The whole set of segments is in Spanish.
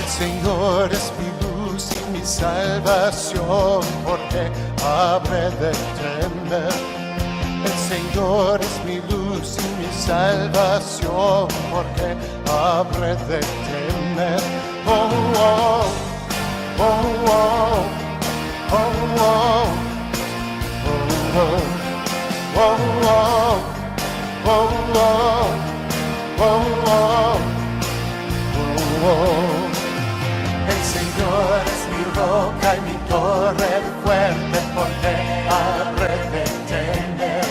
Señor es mi luz y mi salvación, porque habré de temer. El Señor es mi luz y mi salvación, porque habré de temer. Oh, oh, oh, oh, oh, oh, oh, oh, oh, oh, oh, oh, oh, oh. El Señor es mi roca y mi torre fuerte, porque habré de temer.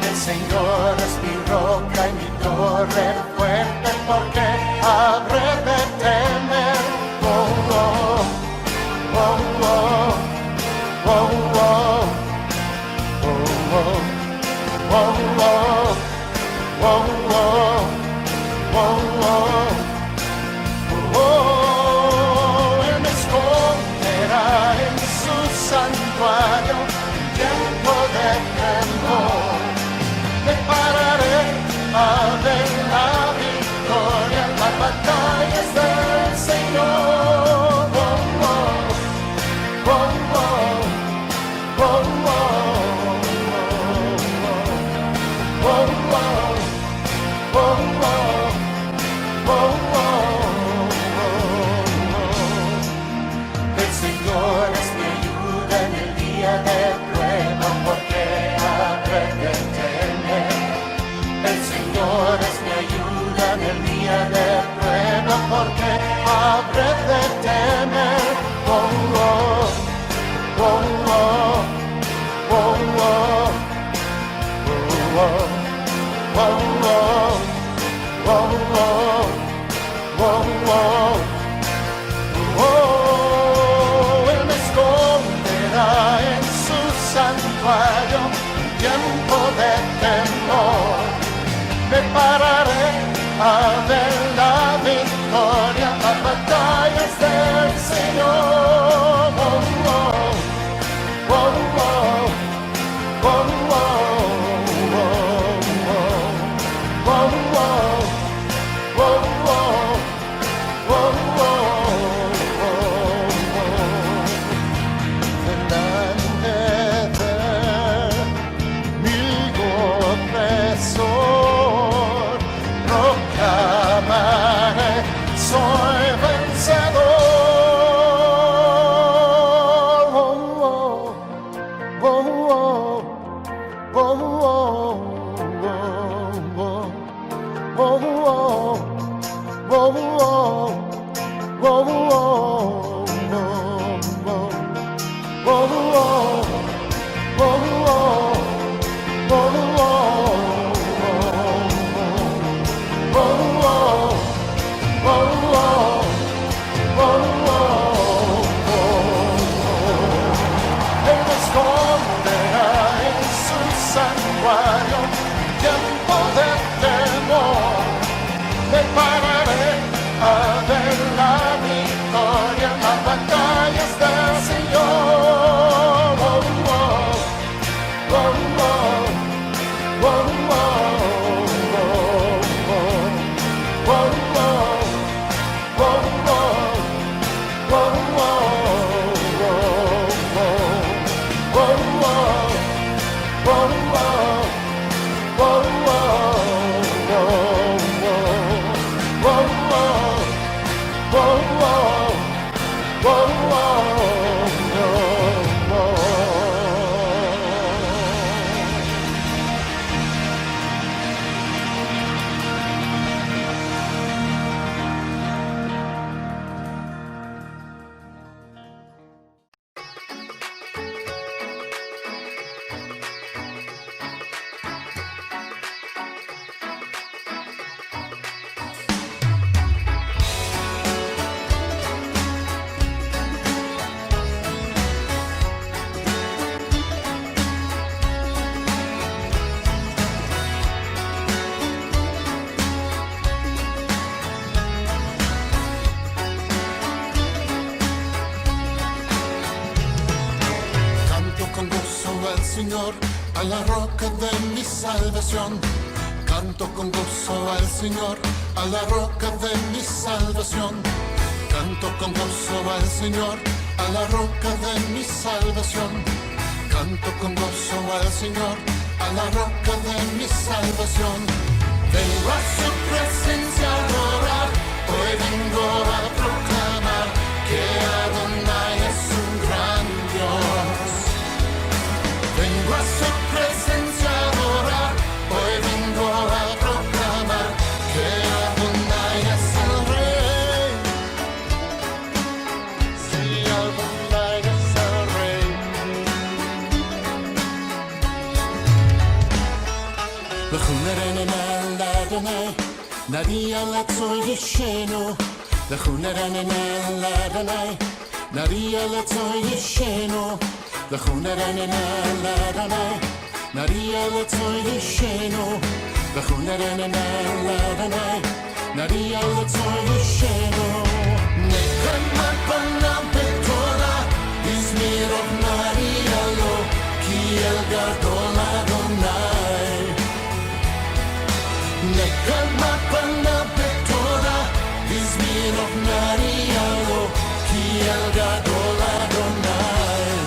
El Señor es mi roca y mi torre fuerte, porque habré de temer. Oh, oh, oh, oh, oh, oh, oh, oh, oh, oh, oh, oh, oh. Él me esconderá en su santuario en tiempo de temor. Me pararé a ver la victoria, las batallas del Señor. Oh, oh, oh, oh, oh, oh, oh, oh, oh, oh, oh, oh. De prueba, porque habré de temer. El Señor es mi ayuda en el día de prueba, porque habré de temer. Oh, oh, oh, oh, oh, oh, oh, oh, oh, oh, oh, oh. Él me esconderá en su santuario en tiempo de temor. Me pararé a ver la victoria, las batallas del Señor. Oh, oh, oh, oh, oh, oh, oh, oh, oh, oh, oh, oh. Soy vencedor. Oh, oh, oh, oh, oh, oh, oh, oh, santuario, tiempo de temor. Me pararé a ver la victoria, las batallas del Señor. Oh, oh, oh, oh, oh, oh, oh, oh, oh, oh, Señor, a la roca de mi salvación. Canto con gozo al Señor, a la roca de mi salvación. Canto con gozo al Señor, a la roca de mi salvación. Canto con gozo al Señor, a la roca de mi salvación. Vengo a su presencia a adorar, hoy vengo a proclamar que Adonai es un gran Dios. Vengo a su presencia a adorar, hoy vengo a proclamar que Adonai es el Rey. Sí, Adonai es el Rey. L'Adonai, Nadia Latzoy Yishenu. L'Adonai, Nadia Latzoy Yishenu. L'Adonai, Nadia Latzoy Yishenu. L'Adonai, Nadia Latzoy Yishenu. Nekama Pana Betora, Izmirov Nadia Lo, Ki El Gadol Adonai. Nekama Pana Betora, Izmirov Nadia Lo, Ki El Gadol Adonai.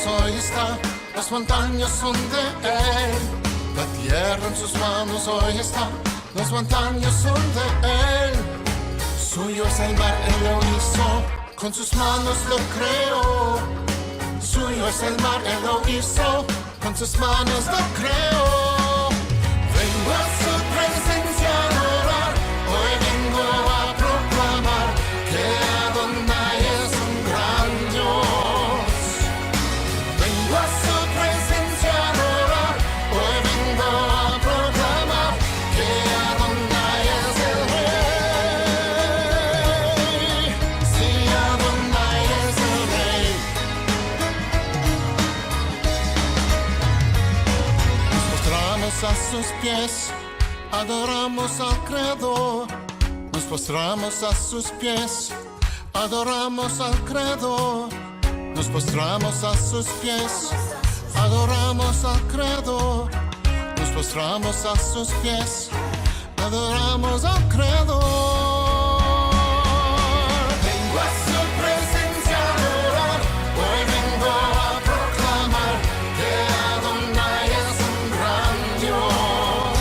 Hoy está, las montañas son de Él. La tierra en sus manos hoy está, las montañas son de Él. Suyo es el mar, Él lo hizo, con sus manos lo creó. Suyo es el mar, Él lo hizo, con sus manos lo creó. Vengo a su presencia a adorar, hoy vengo a proclamar que Adonai es un gran Dios. Vengo a su presencia a adorar, hoy vengo a proclamar que Adonai es el Rey. Sí, Adonai es el Rey. Nos postramos a sus pies, adoramos al Creador. Nos postramos a sus pies, adoramos al Creador. Nos postramos a sus pies, adoramos al Creador. Nos postramos a sus pies, adoramos al Creador. Vengo a su presencia a adorar, hoy vengo a proclamar que Adonai es un gran Dios.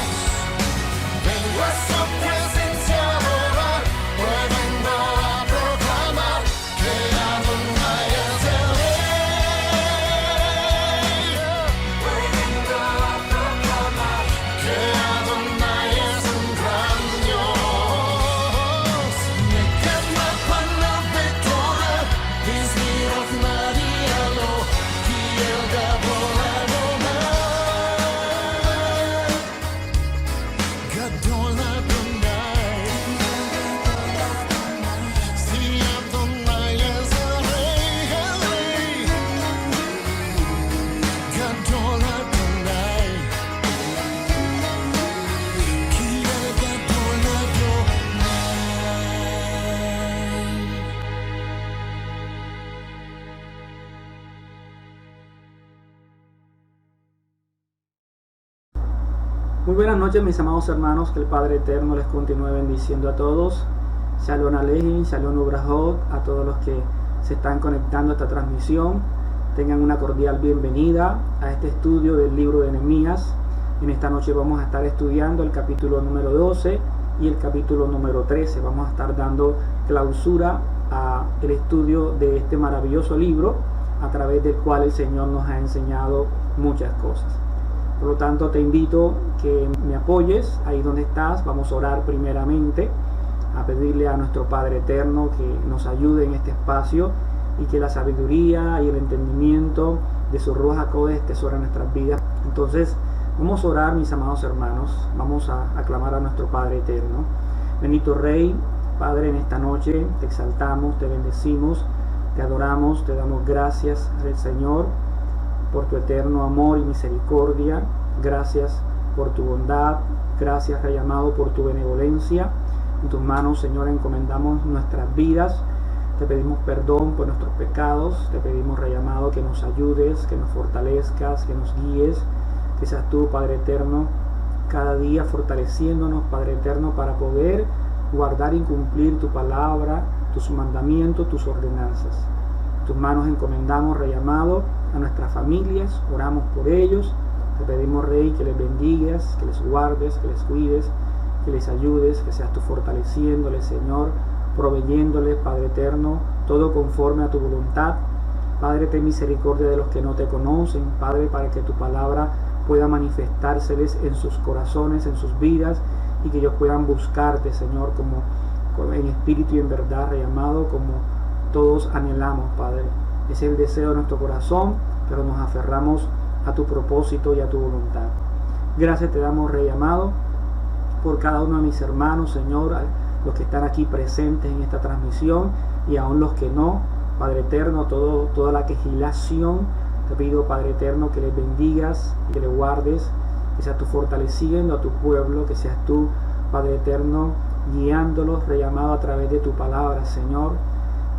Vengo a su presencia a adorar, hoy vengo a proclamar que Adonai es el Muy buenas noches, mis amados hermanos, que el Padre Eterno les continúe bendiciendo a todos. Shalom Aleichem, Shalom Ubrahot, a todos los que se están conectando a esta transmisión. Tengan una cordial bienvenida a este estudio del libro de Nehemías. En esta noche vamos a estar estudiando el capítulo número 12 y el capítulo número 13. Vamos a estar dando clausura al estudio de este maravilloso libro, a través del cual el Señor nos ha enseñado muchas cosas. Por lo tanto, te invito que me apoyes ahí donde estás. Vamos a orar primeramente, a pedirle a nuestro Padre Eterno que nos ayude en este espacio y que la sabiduría y el entendimiento de su Ruach HaKodesh esté sobre nuestras vidas. Entonces, vamos a orar, mis amados hermanos. Vamos a aclamar a nuestro Padre Eterno. Bendito Rey, Padre, en esta noche te exaltamos, te bendecimos, te adoramos, te damos gracias al Señor por tu eterno amor y misericordia. Gracias por tu bondad. Gracias, Rey amado, por tu benevolencia. En tus manos, Señor, encomendamos nuestras vidas. Te pedimos perdón por nuestros pecados. Te pedimos, Rey amado, que nos ayudes, que nos fortalezcas, que nos guíes. Que seas tú, Padre eterno, cada día fortaleciéndonos, Padre eterno, para poder guardar y cumplir tu palabra, tus mandamientos, tus ordenanzas. En tus manos encomendamos, Rey amado, a nuestras familias. Oramos por ellos. Te pedimos, Rey, que les bendigas, que les guardes, que les cuides, que les ayudes, que seas tú fortaleciéndoles, Señor, proveyéndoles, Padre eterno, todo conforme a tu voluntad. Padre, ten misericordia de los que no te conocen, Padre, para que tu palabra pueda manifestárseles en sus corazones, en sus vidas, y que ellos puedan buscarte, Señor, como en espíritu y en verdad, Rey amado, como todos anhelamos, Padre. Ese es el deseo de nuestro corazón, pero nos aferramos a tu propósito y a tu voluntad. Gracias te damos, Rey amado, por cada uno de mis hermanos, Señor, los que están aquí presentes en esta transmisión y aún los que no. Padre eterno, toda la quejilación, te pido, Padre eterno, que les bendigas y que les guardes, que seas tú fortaleciendo a tu pueblo, que seas tú, Padre eterno, guiándolos, Rey amado, a través de tu palabra, Señor.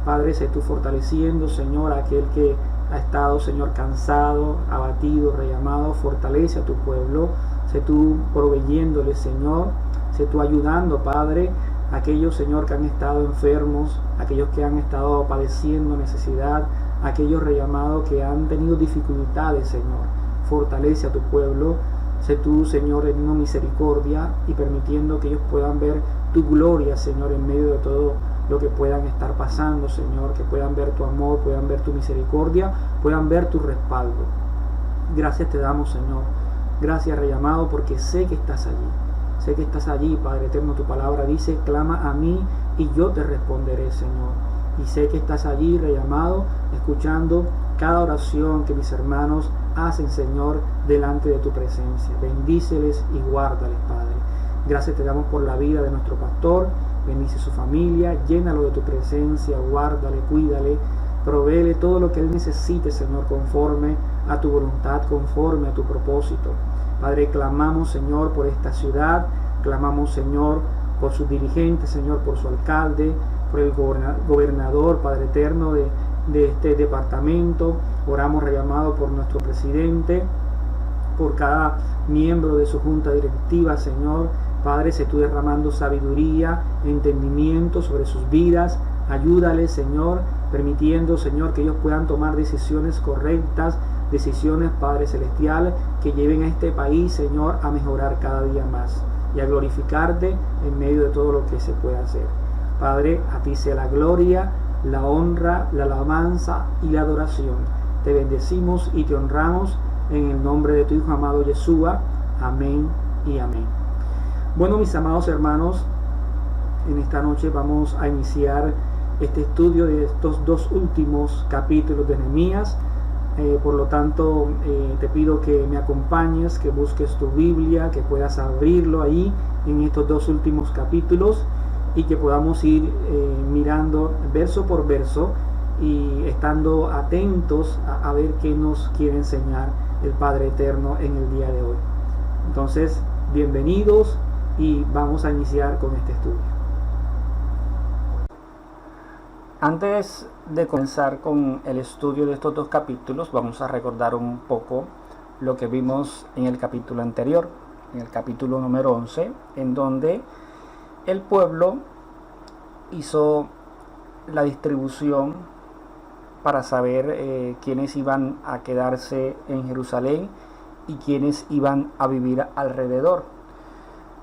Padre, sé tú fortaleciendo, Señor, a aquel que ha estado, Señor, cansado, abatido, Rey amado, fortalece a tu pueblo. Sé tú proveyéndole, Señor. Sé tú ayudando, Padre, a aquellos, Señor, que han estado enfermos, aquellos que han estado padeciendo necesidad, aquellos, Rey amado, que han tenido dificultades, Señor. Fortalece a tu pueblo. Sé tú, Señor, en una misericordia y permitiendo que ellos puedan ver tu gloria, Señor, en medio de todo lo que puedan estar pasando, Señor, que puedan ver tu amor, puedan ver tu misericordia, puedan ver tu respaldo. Gracias te damos, Señor. Gracias, Rey amado, porque sé que estás allí. Sé que estás allí, Padre eterno. Tu palabra dice, clama a mí y yo te responderé, Señor. Y sé que estás allí, Rey amado, escuchando cada oración que mis hermanos hacen, Señor, delante de tu presencia. Bendíceles y guárdales, Padre. Gracias te damos por la vida de nuestro pastor. Bendice su familia, llénalo de tu presencia, guárdale, cuídale, provéele todo lo que él necesite, Señor, conforme a tu voluntad, conforme a tu propósito. Padre, clamamos, Señor, por esta ciudad, clamamos, Señor, por sus dirigentes, Señor, por su alcalde, por el gobernador, Padre eterno, de este departamento. Oramos, Rey amado, por nuestro presidente, por cada miembro de su junta directiva, Señor. Padre, sé tú derramando sabiduría, entendimiento sobre sus vidas. Ayúdales, Señor, permitiendo, Señor, que ellos puedan tomar decisiones correctas, decisiones, Padre celestial, que lleven a este país, Señor, a mejorar cada día más y a glorificarte en medio de todo lo que se pueda hacer. Padre, a ti sea la gloria, la honra, la alabanza y la adoración. Te bendecimos y te honramos en el nombre de tu Hijo amado Yeshua. Amén y amén. Bueno, mis amados hermanos, en esta noche vamos a iniciar este estudio de estos dos últimos capítulos de Nehemías. Por lo tanto, te pido que me acompañes, que busques tu Biblia, que puedas abrirlo ahí en estos dos últimos capítulos y que podamos ir mirando verso por verso y estando atentos a ver qué nos quiere enseñar el Padre Eterno en el día de hoy. Entonces, bienvenidos y vamos a iniciar con este estudio. Antes de comenzar con el estudio de estos dos capítulos, vamos a recordar un poco lo que vimos en el capítulo anterior, en el capítulo número 11, en donde el pueblo hizo la distribución para saber quiénes iban a quedarse en Jerusalén y quiénes iban a vivir alrededor.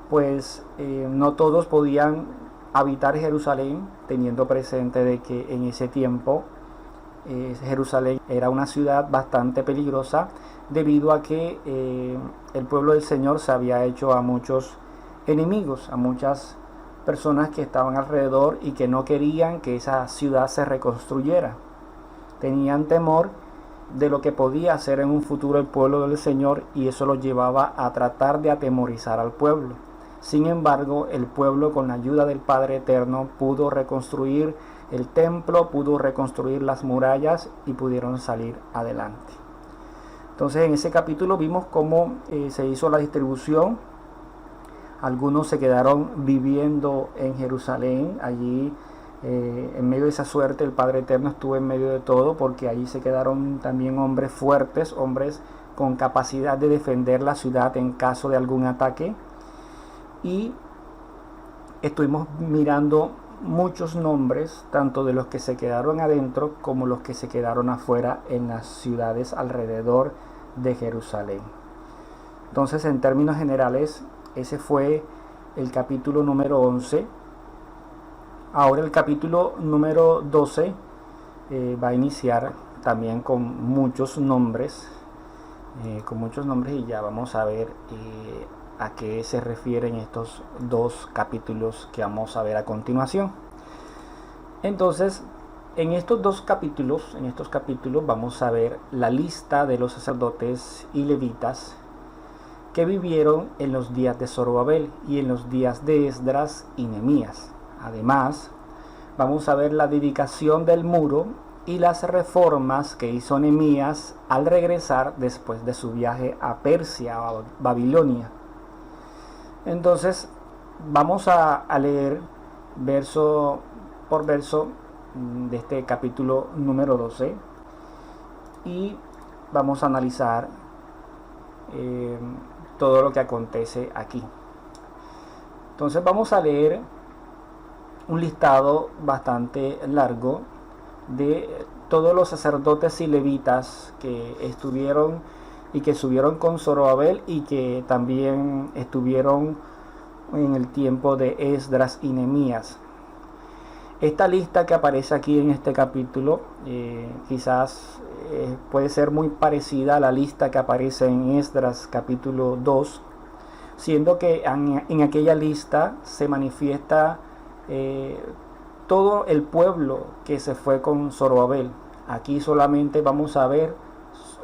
Pues no todos podían habitar Jerusalén, teniendo presente de que en ese tiempo Jerusalén era una ciudad bastante peligrosa, debido a que el pueblo del Señor se había hecho a muchos enemigos, a muchas personas que estaban alrededor y que no querían que esa ciudad se reconstruyera. Tenían temor de lo que podía hacer en un futuro el pueblo del Señor, y eso los llevaba a tratar de atemorizar al pueblo. Sin embargo, el pueblo, con la ayuda del Padre Eterno, pudo reconstruir el templo, pudo reconstruir las murallas y pudieron salir adelante. Entonces en ese capítulo vimos cómo se hizo la distribución. Algunos se quedaron viviendo en Jerusalén. Allí en medio de esa suerte el Padre Eterno estuvo en medio de todo, porque allí se quedaron también hombres fuertes, hombres con capacidad de defender la ciudad en caso de algún ataque. Y estuvimos mirando muchos nombres, tanto de los que se quedaron adentro como los que se quedaron afuera en las ciudades alrededor de Jerusalén. Entonces, en términos generales, ese fue el capítulo número 11. Ahora el capítulo número 12 va a iniciar también con muchos nombres, y ya vamos a ver a qué se refieren estos dos capítulos que vamos a ver a continuación. Entonces, en estos capítulos vamos a ver la lista de los sacerdotes y levitas que vivieron en los días de Zorobabel y en los días de Esdras y Nehemías. Además, vamos a ver la dedicación del muro y las reformas que hizo Nehemías al regresar después de su viaje a Persia o a Babilonia. Entonces, vamos a leer verso por verso de este capítulo número 12 y vamos a analizar todo lo que acontece aquí. Entonces vamos a leer un listado bastante largo de todos los sacerdotes y levitas que estuvieron y que subieron con Zorobabel y que también estuvieron en el tiempo de Esdras y Nehemías. Esta lista que aparece aquí en este capítulo quizás puede ser muy parecida a la lista que aparece en Esdras capítulo 2, siendo que en aquella lista se manifiesta todo el pueblo que se fue con Zorobabel. Aquí solamente vamos a ver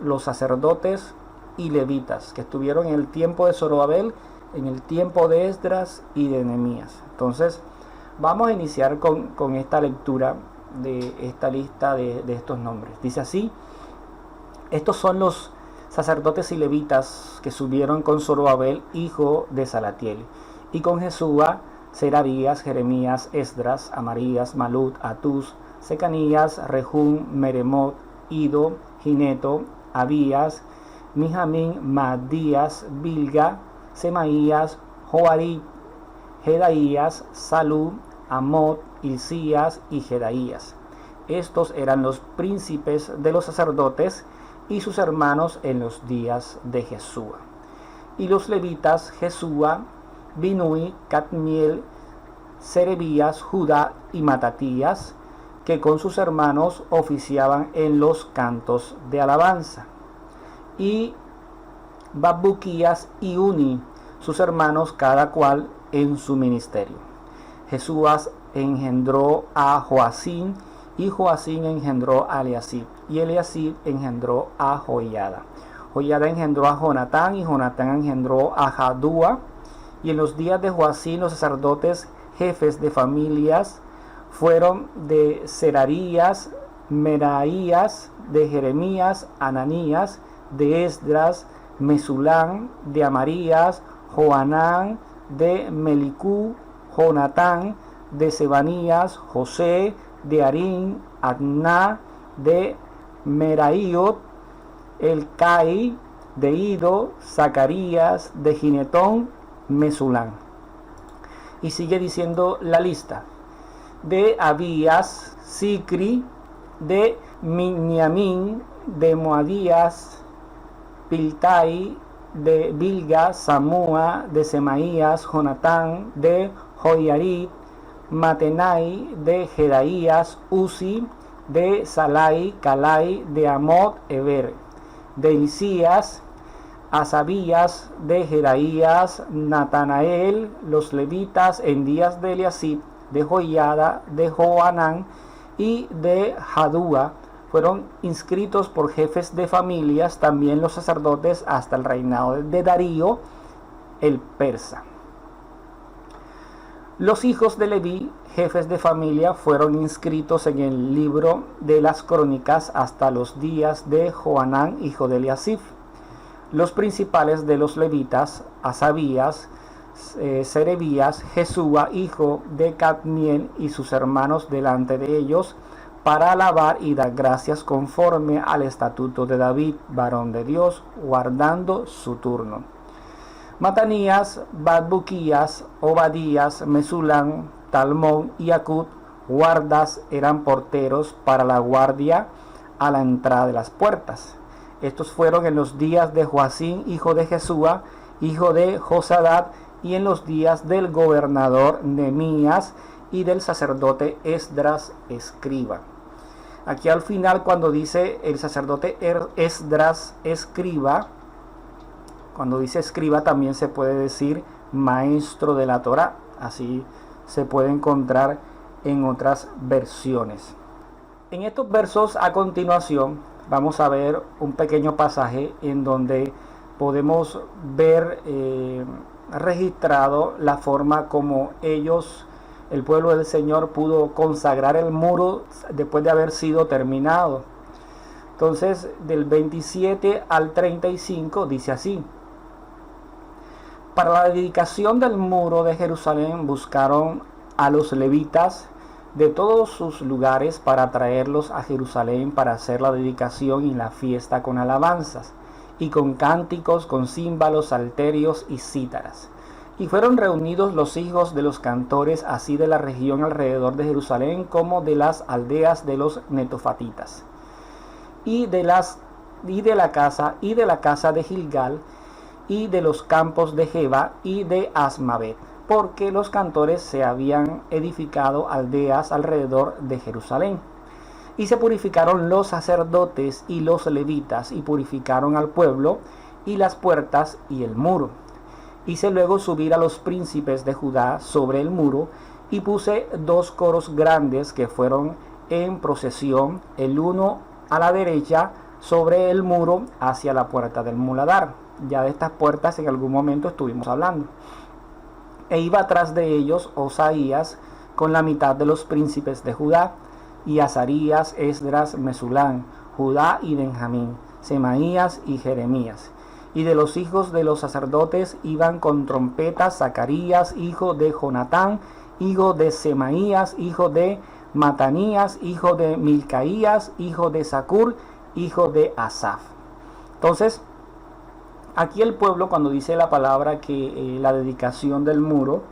los sacerdotes y levitas que estuvieron en el tiempo de Zorobabel, en el tiempo de Esdras y de Nehemías. Entonces vamos a iniciar con esta lectura de esta lista de estos nombres. Dice así: estos son los sacerdotes y levitas que subieron con Zorobabel, hijo de Salatiel, y con Jesúa, Serabías, Jeremías, Esdras, Amarías, Malut, Atús, Secanías, Rehum, Meremot, Ido, Gineto, Abías, Mijamín, Maadías, Bilga, Semaías, Joarib, Jedaías, Salú, Amot, Hilcías y Jedaías. Estos eran los príncipes de los sacerdotes y sus hermanos en los días de Jesúa. Y los levitas, Jesúa, Binui, Cadmiel, Serebías, Judá y Matatías, que con sus hermanos oficiaban en los cantos de alabanza. Y Bakbuquías y Uni, sus hermanos, cada cual en su ministerio. Jesúas engendró a Joacín, y Joacín engendró a Eliasib, y Eliasib engendró a Joiada. Joiada engendró a Jonatán, y Jonatán engendró a Jadúa. Y en los días de Joacín, los sacerdotes jefes de familias fueron de Seraías, Meraías, de Jeremías, Ananías, de Esdras, Mesulán, de Amarías, Joanán, de Melicú, Jonatán, de Sebanías, José, de Arín, Adná, de Meraíot, Elcai, de Ido, Zacarías, de Ginetón, Mesulán. Y sigue diciendo la lista: de Abías, Sicri, de Miniamín, de Moadías, Piltai, de Bilga, Samúa, de Semaías, Jonatán, de Joiarib, Matenai, de Jedaías, Uzi, de Salai, Calai, de Amot, Eber, de Hilcías, Asabías, de Jedaías, Natanael, los levitas en días de Eliasib, de Joiada, de Joanán y de Jadúa, fueron inscritos por jefes de familias, también los sacerdotes, hasta el reinado de Darío el persa. Los hijos de Leví, jefes de familia, fueron inscritos en el libro de las crónicas hasta los días de Joanán, hijo de Eliasib. los principales de los levitas, Asabías, Serebías, Jesúa, hijo de Cadmiel, y sus hermanos delante de ellos, para alabar y dar gracias conforme al estatuto de David, varón de Dios, guardando su turno. Matanías, Badbuquías, Obadías, Mesulán, Talmón y Acud, guardas, eran porteros para la guardia a la entrada de las puertas. Estos fueron en los días de Joacín, hijo de Jesúa, hijo de Josadat, y en los días del gobernador Nehemías y del sacerdote Esdras, escriba. Aquí al final, cuando dice el sacerdote Esdras, escriba, cuando dice escriba también se puede decir maestro de la Torá. Así se puede encontrar en otras versiones. En estos versos a continuación vamos a ver un pequeño pasaje en donde podemos ver registrado la forma como ellos, el pueblo del Señor, pudo consagrar el muro después de haber sido terminado. Entonces, del 27 al 35 dice así: para la dedicación del muro de Jerusalén buscaron a los levitas de todos sus lugares para traerlos a Jerusalén para hacer la dedicación y la fiesta con alabanzas y con cánticos, con címbalos, salterios y cítaras. Y fueron reunidos los hijos de los cantores, así de la región alrededor de Jerusalén como de las aldeas de los netofatitas, y de la casa de Gilgal, y de los campos de Geba y de Asmavet, porque los cantores se habían edificado aldeas alrededor de Jerusalén. Y se purificaron los sacerdotes y los levitas, y purificaron al pueblo, y las puertas y el muro. Hice luego subir a los príncipes de Judá sobre el muro, y puse 2 coros grandes que fueron en procesión, el uno a la derecha sobre el muro hacia la puerta del muladar. Ya de estas puertas en algún momento estuvimos hablando. E iba atrás de ellos Osaías con la mitad de los príncipes de Judá, y Azarías, Esdras, Mesulán, Judá y Benjamín, Semaías y Jeremías. Y de los hijos de los sacerdotes iban con trompetas Zacarías, hijo de Jonatán, hijo de Semaías, hijo de Matanías, hijo de Milcaías, hijo de Zacur, hijo de Asaf. Entonces, aquí el pueblo, cuando dice la palabra que la dedicación del muro,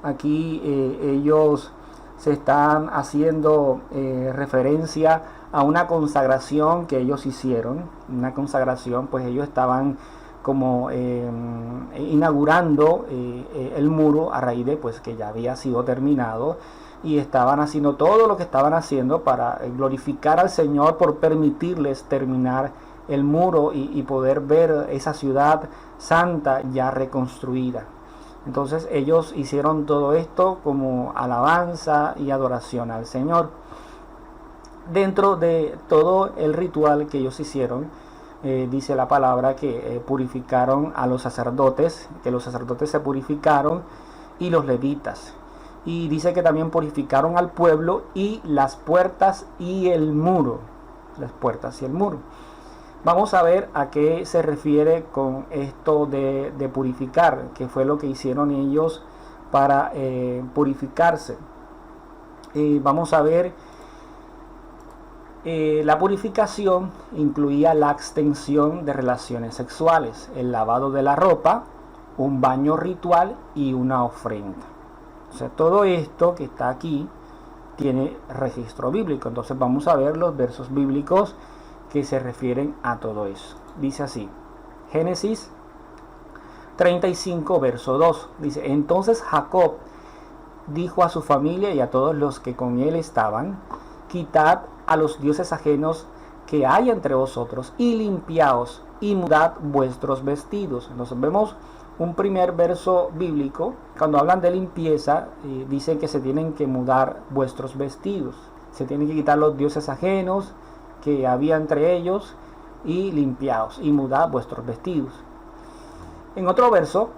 aquí ellos se están haciendo referencia a una consagración que ellos hicieron. Una consagración, pues ellos estaban como inaugurando el muro a raíz de pues que ya había sido terminado, y estaban haciendo todo lo que estaban haciendo para glorificar al Señor por permitirles terminar el muro y poder ver esa ciudad santa ya reconstruida. Entonces ellos hicieron todo esto como alabanza y adoración al Señor. Dentro de todo el ritual que ellos hicieron, dice la palabra que purificaron a los sacerdotes, que los sacerdotes se purificaron, y los levitas. Y dice que también purificaron al pueblo y las puertas y el muro. Las puertas y el muro. Vamos a ver a qué se refiere con esto de purificar, qué fue lo que hicieron ellos para purificarse. Vamos a ver, la purificación incluía la extensión de relaciones sexuales, el lavado de la ropa, un baño ritual y una ofrenda. O sea, todo esto que está aquí tiene registro bíblico. Entonces vamos a ver los versos bíblicos que se refieren a todo eso. Dice así, Génesis 35, verso 2. Dice, entonces Jacob dijo a su familia y a todos los que con él estaban, quitad a los dioses ajenos que hay entre vosotros y limpiaos y mudad vuestros vestidos. Entonces vemos un primer verso bíblico. Cuando hablan de limpieza, dicen que se tienen que mudar vuestros vestidos. Se tienen que quitar los dioses ajenos que había entre ellos y limpiaos y mudad vuestros vestidos. En otro verso,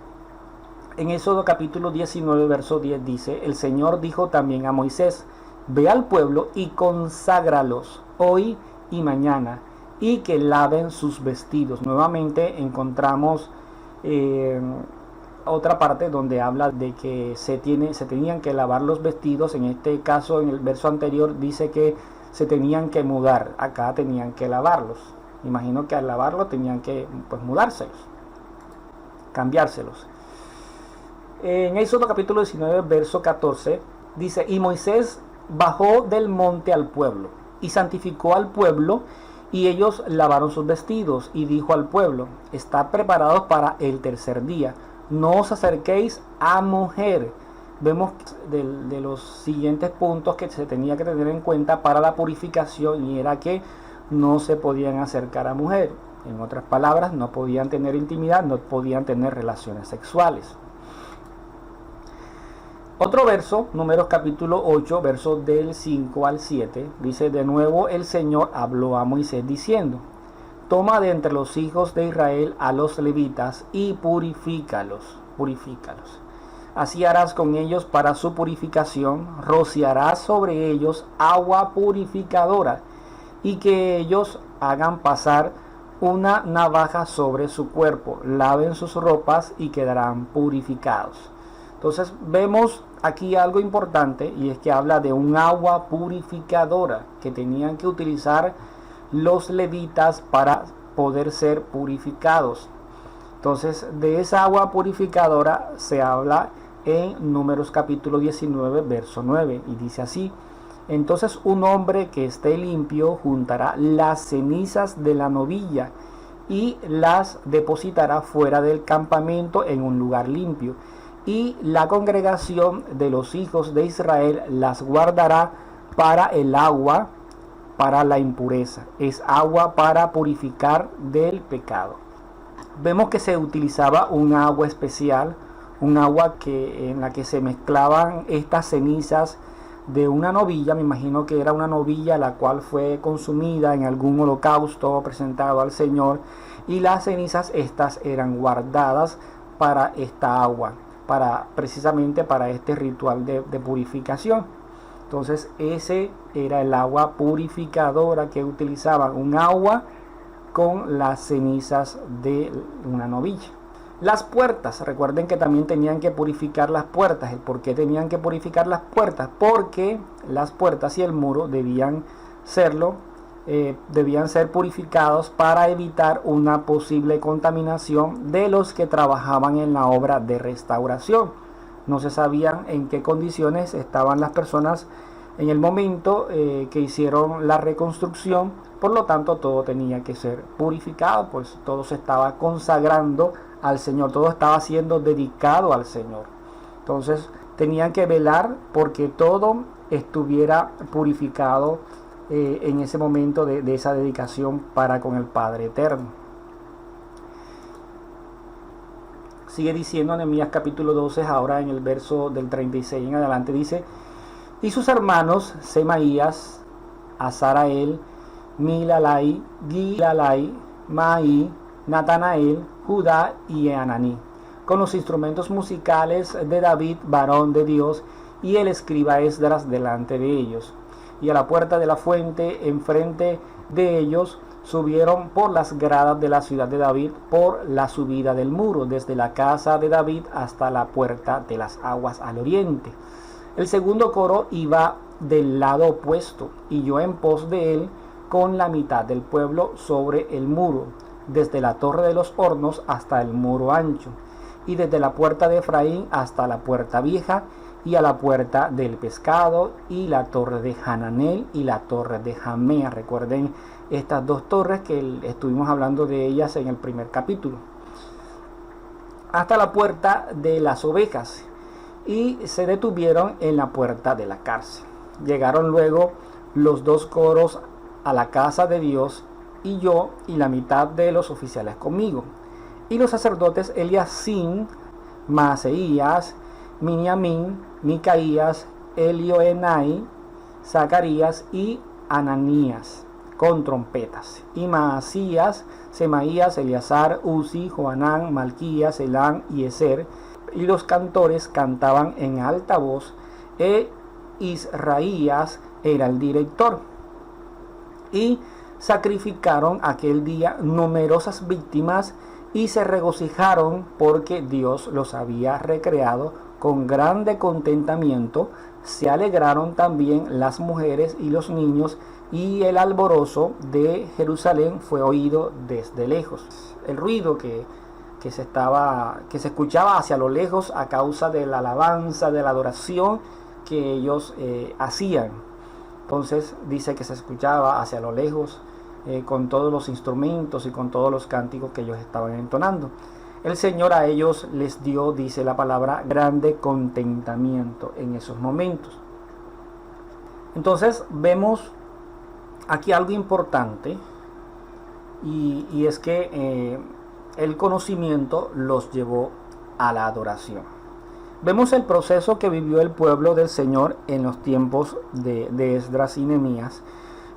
en Éxodo capítulo 19, verso 10 dice, el Señor dijo también a Moisés, ve al pueblo y conságralos hoy y mañana, y que laven sus vestidos. Nuevamente encontramos otra parte donde habla de que se tenían que lavar los vestidos. En este caso, en el verso anterior dice que se tenían que mudar, acá tenían que lavarlos. Imagino que al lavarlo tenían que mudárselos, cambiárselos. En Éxodo capítulo 19, verso 14, dice: y Moisés bajó del monte al pueblo, y santificó al pueblo, y ellos lavaron sus vestidos, y dijo al pueblo: estad preparados para el tercer día, no os acerquéis a mujer. Vemos de los siguientes puntos que se tenía que tener en cuenta para la purificación, y era que no se podían acercar a mujer. En otras palabras, no podían tener intimidad, no podían tener relaciones sexuales. Otro verso, Números capítulo 8, versos del 5 al 7, dice: de nuevo el Señor habló a Moisés diciendo: toma de entre los hijos de Israel a los levitas y purifícalos. Así harás con ellos para su purificación, rociarás sobre ellos agua purificadora, y que ellos hagan pasar una navaja sobre su cuerpo, laven sus ropas y quedarán purificados. Entonces vemos aquí algo importante, y es que habla de un agua purificadora que tenían que utilizar los levitas para poder ser purificados. Entonces de esa agua purificadora se habla en Números capítulo 19, verso 9, y dice así: entonces un hombre que esté limpio juntará las cenizas de la novilla y las depositará fuera del campamento en un lugar limpio, y la congregación de los hijos de Israel las guardará para el agua, para la impureza. Es agua para purificar del pecado. Vemos que se utilizaba un agua especial, un agua en la que se mezclaban estas cenizas de una novilla. Me imagino que era una novilla la cual fue consumida en algún holocausto presentado al Señor, y las cenizas estas eran guardadas para esta agua, precisamente para este ritual de purificación. Entonces ese era el agua purificadora que utilizaban, un agua con las cenizas de una novilla. Las puertas, recuerden que también tenían que purificar las puertas. ¿El por qué tenían que purificar las puertas? Porque las puertas y el muro debían ser purificados para evitar una posible contaminación de los que trabajaban en la obra de restauración. No se sabían en qué condiciones estaban las personas en el momento que hicieron la reconstrucción. Por lo tanto, todo tenía que ser purificado, pues todo se estaba consagrando al Señor, todo estaba siendo dedicado al Señor. Entonces tenían que velar porque todo estuviera purificado en ese momento de esa dedicación para con el Padre Eterno. Sigue diciendo Nehemías capítulo 12, ahora en el verso del 36 en adelante, dice: y sus hermanos Semaías, Azarael, Milalai, Gilalai, Maí, Natanael, Judá y Ananí, con los instrumentos musicales de David, varón de Dios, y el escriba Esdras delante de ellos. Y a la puerta de la fuente, enfrente de ellos, subieron por las gradas de la ciudad de David, por la subida del muro, desde la casa de David hasta la puerta de las aguas al oriente. El segundo coro iba del lado opuesto, y yo en pos de él, con la mitad del pueblo sobre el muro, desde la torre de los hornos hasta el muro ancho, y desde la puerta de Efraín hasta la puerta vieja, y a la puerta del pescado, y la torre de Hananel y la torre de Jamea. Recuerden estas dos torres que estuvimos hablando de ellas en el primer capítulo. Hasta la puerta de las ovejas, y se detuvieron en la puerta de la cárcel. Llegaron luego los dos coros a la casa de Dios, y yo y la mitad de los oficiales conmigo, y los sacerdotes Eliacim, Maaseías, Miniamín, Micaías, Elioenai, Zacarías y Ananías, con trompetas, y Maasías, Semaías, Eleazar, Uzi, Joanán, Malquías, Elán y Ezer, y los cantores cantaban en alta voz, Israías era el director. Y sacrificaron aquel día numerosas víctimas y se regocijaron porque Dios los había recreado con grande contentamiento. Se alegraron también las mujeres y los niños, y el alborozo de Jerusalén fue oído desde lejos. El ruido que se escuchaba hacia lo lejos a causa de la alabanza, de la adoración que ellos hacían. Entonces dice que se escuchaba hacia lo lejos con todos los instrumentos y con todos los cánticos que ellos estaban entonando. El Señor a ellos les dio, dice la palabra, grande contentamiento en esos momentos. Entonces vemos aquí algo importante, y es que el conocimiento los llevó a la adoración. Vemos el proceso que vivió el pueblo del Señor en los tiempos de Esdras y Nehemías.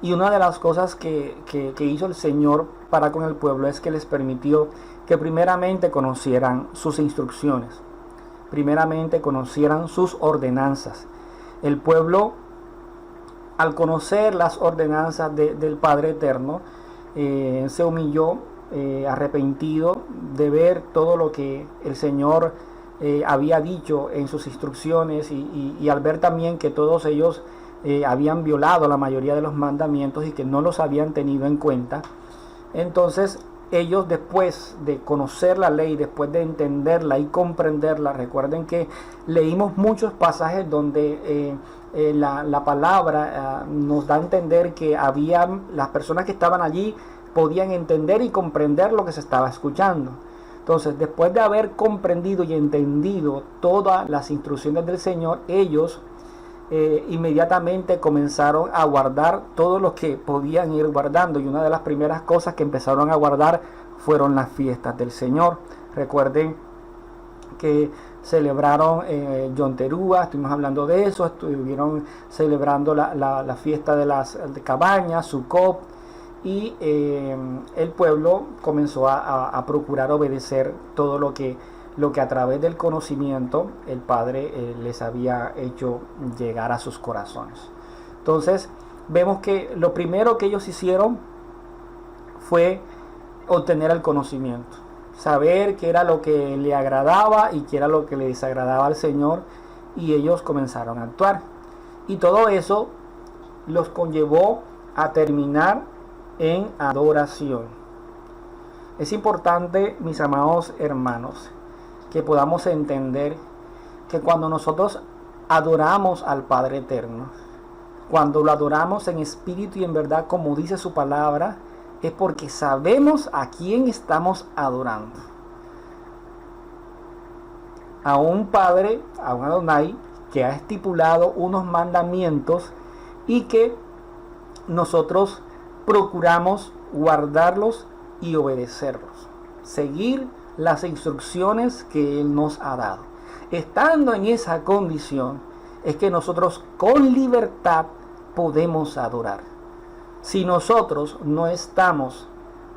Y una de las cosas que hizo el Señor para con el pueblo es que les permitió que primeramente conocieran sus instrucciones, primeramente conocieran sus ordenanzas. El pueblo, al conocer las ordenanzas del Padre Eterno, se humilló, arrepentido de ver todo lo que el Señor había dicho en sus instrucciones, y al ver también que todos ellos habían violado la mayoría de los mandamientos y que no los habían tenido en cuenta. Entonces ellos, después de conocer la ley, después de entenderla y comprenderla, recuerden que leímos muchos pasajes donde la palabra nos da a entender que las personas que estaban allí podían entender y comprender lo que se estaba escuchando. Entonces, después de haber comprendido y entendido todas las instrucciones del Señor, ellos inmediatamente comenzaron a guardar todo lo que podían ir guardando, y una de las primeras cosas que empezaron a guardar fueron las fiestas del Señor. Recuerden que celebraron Yom Teruah, estuvimos hablando de eso, estuvieron celebrando la fiesta de las cabañas, Sukkot, y el pueblo comenzó a procurar obedecer todo lo que a través del conocimiento el Padre les había hecho llegar a sus corazones. Entonces vemos que lo primero que ellos hicieron fue obtener el conocimiento, saber qué era lo que le agradaba y qué era lo que le desagradaba al Señor, y ellos comenzaron a actuar, y todo eso los conllevó a terminar en adoración. Es importante, mis amados hermanos, que podamos entender que cuando nosotros adoramos al Padre Eterno, cuando lo adoramos en espíritu y en verdad, como dice su palabra, es porque sabemos a quién estamos adorando. A un Padre, a un Adonai, que ha estipulado unos mandamientos y que nosotros procuramos guardarlos y obedecerlos, seguir las instrucciones que Él nos ha dado. Estando en esa condición, es que nosotros con libertad podemos adorar. Si nosotros no estamos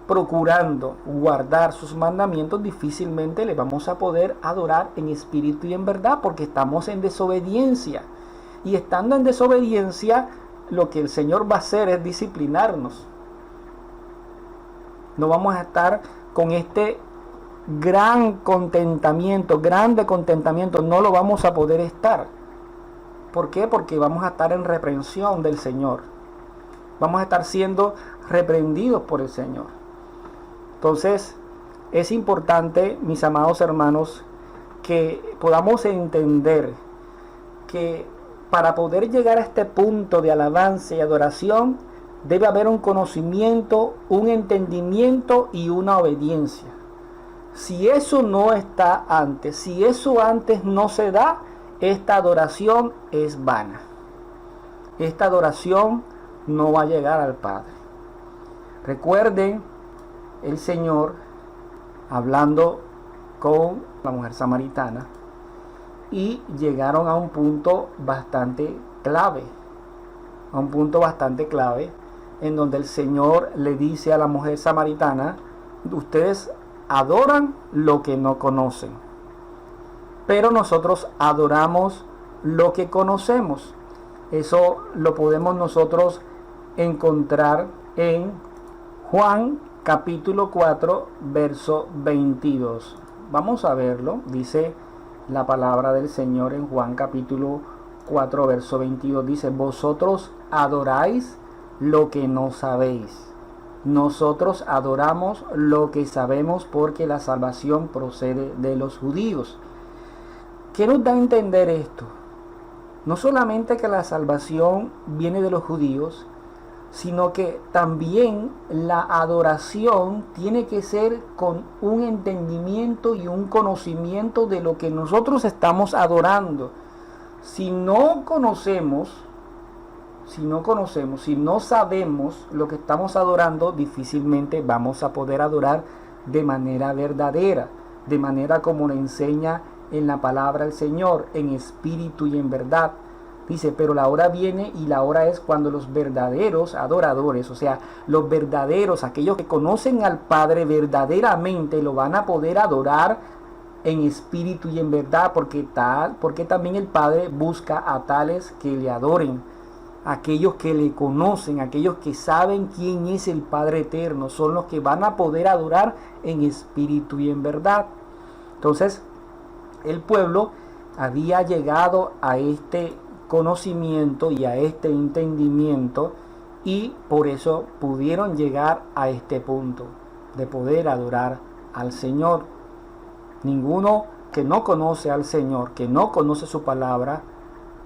procurando guardar sus mandamientos, difícilmente le vamos a poder adorar en espíritu y en verdad, porque estamos en desobediencia. Y estando en desobediencia, lo que el Señor va a hacer es disciplinarnos. No vamos a estar con este grande contentamiento, no lo vamos a poder estar. ¿Por qué? Porque vamos a estar en reprensión del Señor. Vamos a estar siendo reprendidos por el Señor. Entonces, es importante, mis amados hermanos, que podamos entender que para poder llegar a este punto de alabanza y adoración, debe haber un conocimiento, un entendimiento y una obediencia. Si eso no está antes, si eso antes no se da, esta adoración es vana. Esta adoración no va a llegar al Padre. Recuerden el Señor hablando con la mujer samaritana, y llegaron a un punto bastante clave. En donde el Señor le dice a la mujer samaritana: ustedes adoran lo que no conocen, pero nosotros adoramos lo que conocemos. Eso lo podemos nosotros encontrar en Juan capítulo 4, verso 22. Vamos a verlo. Dice la palabra del Señor en Juan capítulo 4, verso 22. Dice: vosotros adoráis lo que no sabéis. Nosotros adoramos lo que sabemos, porque la salvación procede de los judíos. ¿Qué nos da a entender esto? No solamente que la salvación viene de los judíos, sino que también la adoración tiene que ser con un entendimiento y un conocimiento de lo que nosotros estamos adorando. Si no sabemos lo que estamos adorando, difícilmente vamos a poder adorar de manera verdadera, de manera como nos enseña en la palabra del Señor, en espíritu y en verdad. Dice: pero la hora viene, y la hora es cuando los verdaderos adoradores, o sea, los verdaderos, aquellos que conocen al Padre verdaderamente, lo van a poder adorar en espíritu y en verdad, porque también el Padre busca a tales que le adoren. Aquellos que le conocen, aquellos que saben quién es el Padre eterno, son los que van a poder adorar en espíritu y en verdad. Entonces, el pueblo había llegado a este conocimiento y a este entendimiento, y por eso pudieron llegar a este punto de poder adorar al Señor. Ninguno que no conoce al Señor, que no conoce su palabra,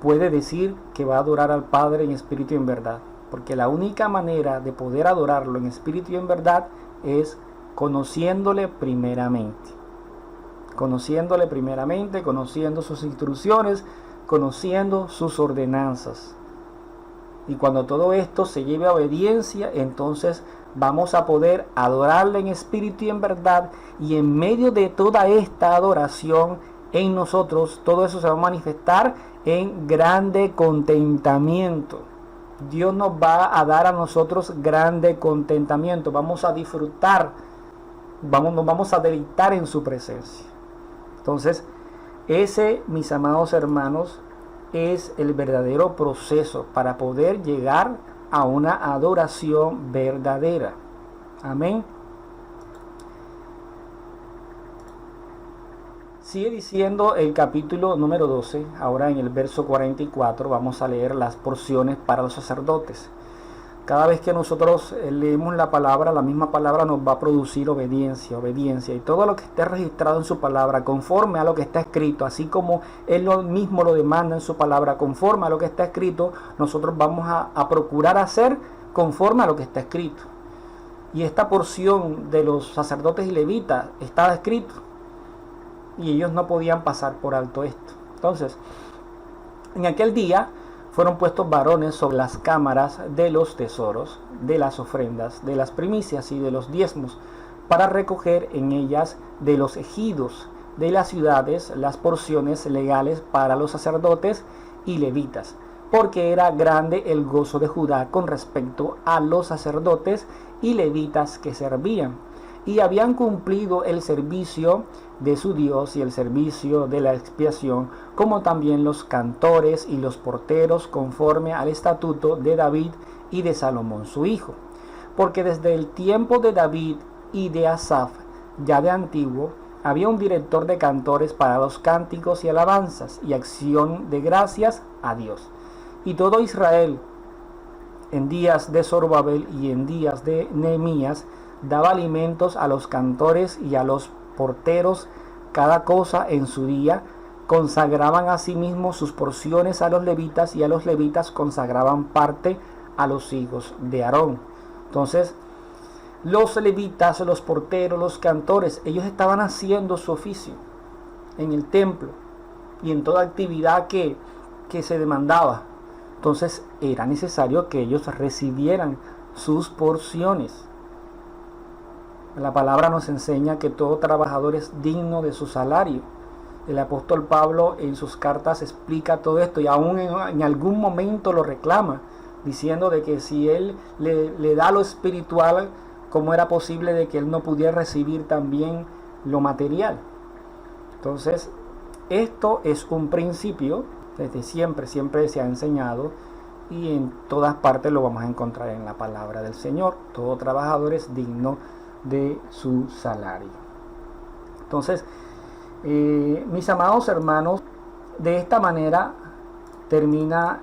puede decir que va a adorar al Padre en espíritu y en verdad, porque la única manera de poder adorarlo en espíritu y en verdad es conociéndole primeramente, conociendo sus instrucciones, conociendo sus ordenanzas. Y cuando todo esto se lleve a obediencia, entonces vamos a poder adorarle en espíritu y en verdad, y en medio de toda esta adoración en nosotros, todo eso se va a manifestar en grande contentamiento. Dios nos va a dar a nosotros grande contentamiento. Vamos a disfrutar, nos vamos a deleitar en su presencia. Entonces, ese, mis amados hermanos, es el verdadero proceso para poder llegar a una adoración verdadera. Amén. Sigue diciendo el capítulo número 12, ahora en el verso 44, vamos a leer las porciones para los sacerdotes. Cada vez que nosotros leemos la palabra, la misma palabra nos va a producir obediencia, y todo lo que esté registrado en su palabra, conforme a lo que está escrito, así como Él mismo lo demanda en su palabra, conforme a lo que está escrito, nosotros vamos a procurar hacer conforme a lo que está escrito. Y esta porción de los sacerdotes y levitas estaba escrito, y ellos no podían pasar por alto esto. Entonces, en aquel día fueron puestos varones sobre las cámaras de los tesoros, de las ofrendas, de las primicias y de los diezmos, para recoger en ellas de los ejidos de las ciudades las porciones legales para los sacerdotes y levitas, porque era grande el gozo de Judá con respecto a los sacerdotes y levitas que servían, y habían cumplido el servicio de su Dios y el servicio de la expiación, como también los cantores y los porteros, conforme al estatuto de David y de Salomón su hijo. Porque desde el tiempo de David y de Asaf, ya de antiguo, había un director de cantores para los cánticos y alabanzas y acción de gracias a Dios. Y todo Israel, en días de Zorobabel y en días de Nehemías, daba alimentos a los cantores y a los porteros, cada cosa en su día. Consagraban asimismo sus porciones a los levitas, y a los levitas consagraban parte a los hijos de Aarón. Entonces, los levitas, los porteros, los cantores, ellos estaban haciendo su oficio en el templo y en toda actividad que se demandaba. Entonces, era necesario que ellos recibieran sus porciones. La palabra nos enseña que todo trabajador es digno de su salario. El apóstol Pablo en sus cartas explica todo esto, y aún en algún momento lo reclama, diciendo de que si él le da lo espiritual, ¿cómo era posible de que él no pudiera recibir también lo material? Entonces, esto es un principio, desde siempre se ha enseñado, y en todas partes lo vamos a encontrar en la palabra del Señor. Todo trabajador es digno de su salario. Entonces, mis amados hermanos, de esta manera termina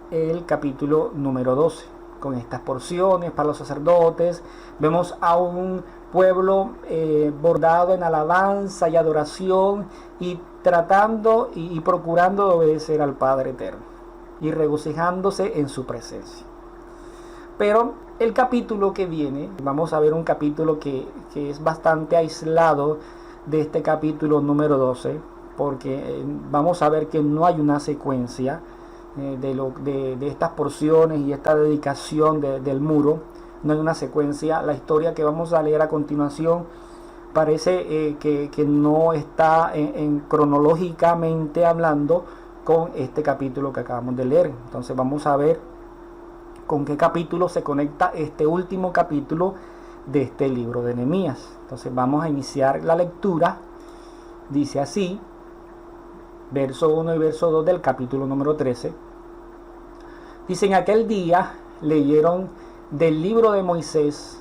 el capítulo número 12, con estas porciones para los sacerdotes. Vemos a un pueblo bordado en alabanza y adoración y tratando y procurando de obedecer al Padre Eterno y regocijándose en su presencia. Pero el capítulo que viene, vamos a ver un capítulo que es bastante aislado de este capítulo número 12, porque vamos a ver que no hay una secuencia de estas porciones y esta dedicación del muro. No hay una secuencia. La historia que vamos a leer a continuación parece que no está cronológicamente hablando con este capítulo que acabamos de leer. Entonces vamos a ver con qué capítulo se conecta este último capítulo de este libro de Nehemías. Entonces vamos a iniciar la lectura. Dice así, verso 1 y verso 2 del capítulo número 13. Dice: en aquel día leyeron del libro de Moisés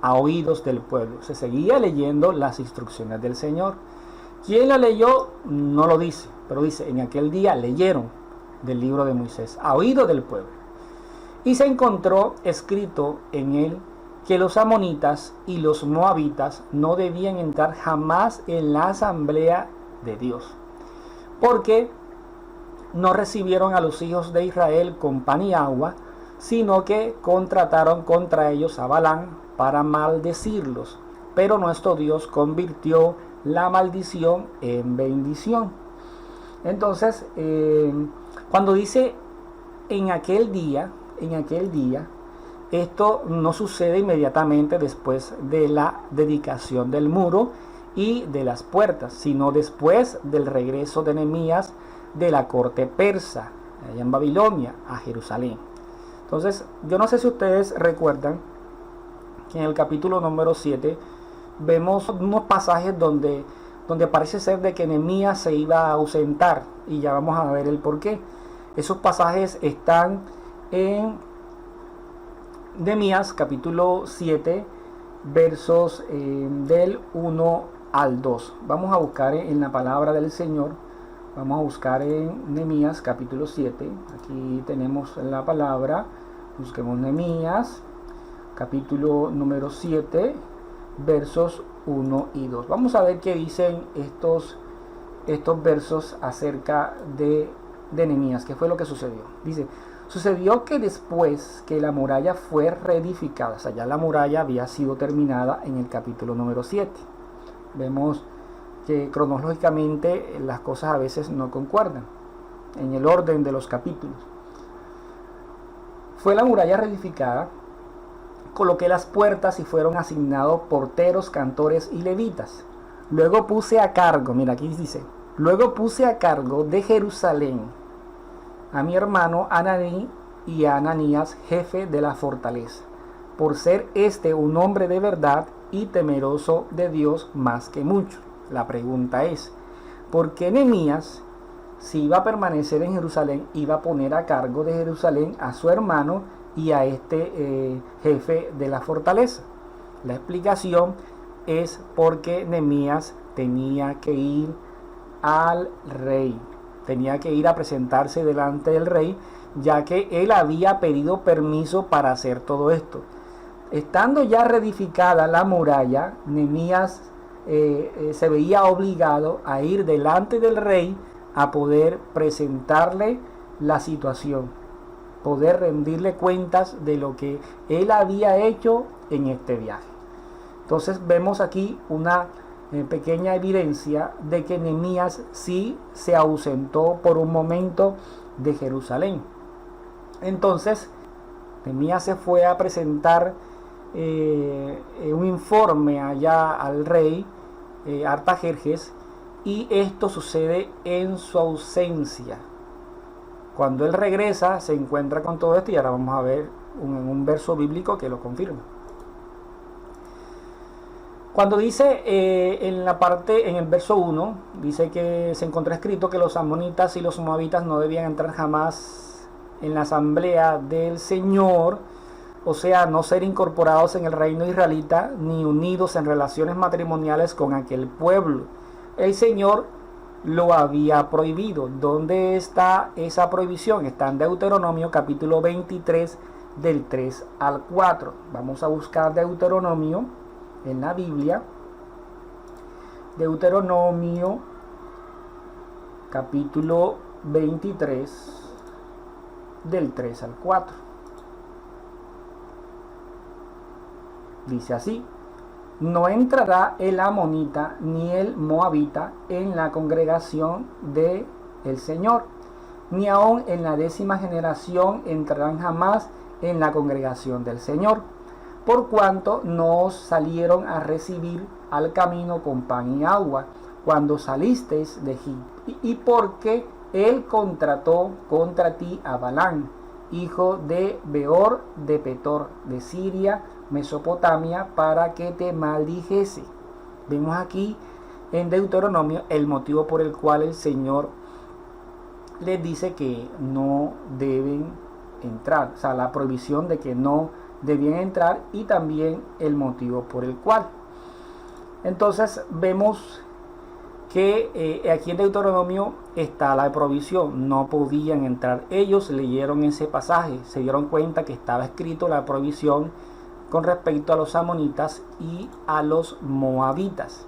a oídos del pueblo. Se seguía leyendo las instrucciones del Señor. ¿Quién la leyó? No lo dice, pero dice: en aquel día leyeron del libro de Moisés a oídos del pueblo. Y se encontró escrito en él que los amonitas y los moabitas no debían entrar jamás en la asamblea de Dios, porque no recibieron a los hijos de Israel con pan y agua, sino que contrataron contra ellos a Balán para maldecirlos. Pero nuestro Dios convirtió la maldición en bendición. Entonces, cuando dice en aquel día, esto no sucede inmediatamente después de la dedicación del muro y de las puertas, sino después del regreso de Nehemías de la corte persa, allá en Babilonia, a Jerusalén. Entonces, yo no sé si ustedes recuerdan que en el capítulo número 7 vemos unos pasajes donde parece ser de que Nehemías se iba a ausentar, y ya vamos a ver el por qué. Esos pasajes están en Nehemías capítulo 7, versos del 1 al 2. Vamos a buscar en la palabra del Señor. Vamos a buscar en Nehemías capítulo 7. Aquí tenemos la palabra. Busquemos Nehemías capítulo número 7, versos 1 y 2. Vamos a ver qué dicen estos versos acerca de Nehemías. ¿Qué fue lo que sucedió? Dice: sucedió que después que la muralla fue reedificada, o sea, ya la muralla había sido terminada en el capítulo número 7. Vemos que cronológicamente las cosas a veces no concuerdan en el orden de los capítulos. Fue la muralla reedificada, coloqué las puertas y fueron asignados porteros, cantores y levitas. Luego puse a cargo, mira aquí dice, luego puse a cargo de Jerusalén a mi hermano Ananí y a Ananías, jefe de la fortaleza, por ser un hombre de verdad y temeroso de Dios más que muchos. La pregunta es, ¿por qué Nehemías, si iba a permanecer en Jerusalén, iba a poner a cargo de Jerusalén a su hermano y a jefe de la fortaleza? La explicación es porque Nehemías tenía que ir al rey. Tenía que ir a presentarse delante del rey, ya que él había pedido permiso para hacer todo esto. Estando ya reedificada la muralla, Nehemías se veía obligado a ir delante del rey a poder presentarle la situación, poder rendirle cuentas de lo que él había hecho en este viaje. Entonces vemos aquí una pequeña evidencia de que Nehemías sí se ausentó por un momento de Jerusalén. Entonces Nehemías se fue a presentar un informe allá al rey Artajerjes, y esto sucede en su ausencia. Cuando él regresa se encuentra con todo esto, y ahora vamos a ver un verso bíblico que lo confirma. Cuando dice en el verso 1, dice que se encontró escrito que los amonitas y los moabitas no debían entrar jamás en la asamblea del Señor, o sea, no ser incorporados en el reino israelita ni unidos en relaciones matrimoniales con aquel pueblo. El Señor lo había prohibido. ¿Dónde está esa prohibición? Está en Deuteronomio capítulo 23 del 3 al 4. Vamos a buscar Deuteronomio en la Biblia. Deuteronomio capítulo 23 del 3 al 4. Dice así: no entrará el amonita ni el moabita en la congregación de el Señor, ni aun en la 10ª generación entrarán jamás en la congregación del Señor, por cuanto no os salieron a recibir al camino con pan y agua cuando salisteis de Egipto, y porque él contrató contra ti a Balán, hijo de Beor de Petor, de Siria, Mesopotamia, para que te maldijese. Vemos aquí en Deuteronomio el motivo por el cual el Señor les dice que no deben entrar, o sea, la prohibición de que no debían entrar, y también el motivo por el cual. Entonces vemos que aquí en Deuteronomio está la prohibición, no podían entrar. Ellos leyeron ese pasaje, se dieron cuenta que estaba escrito la prohibición con respecto a los amonitas y a los moabitas.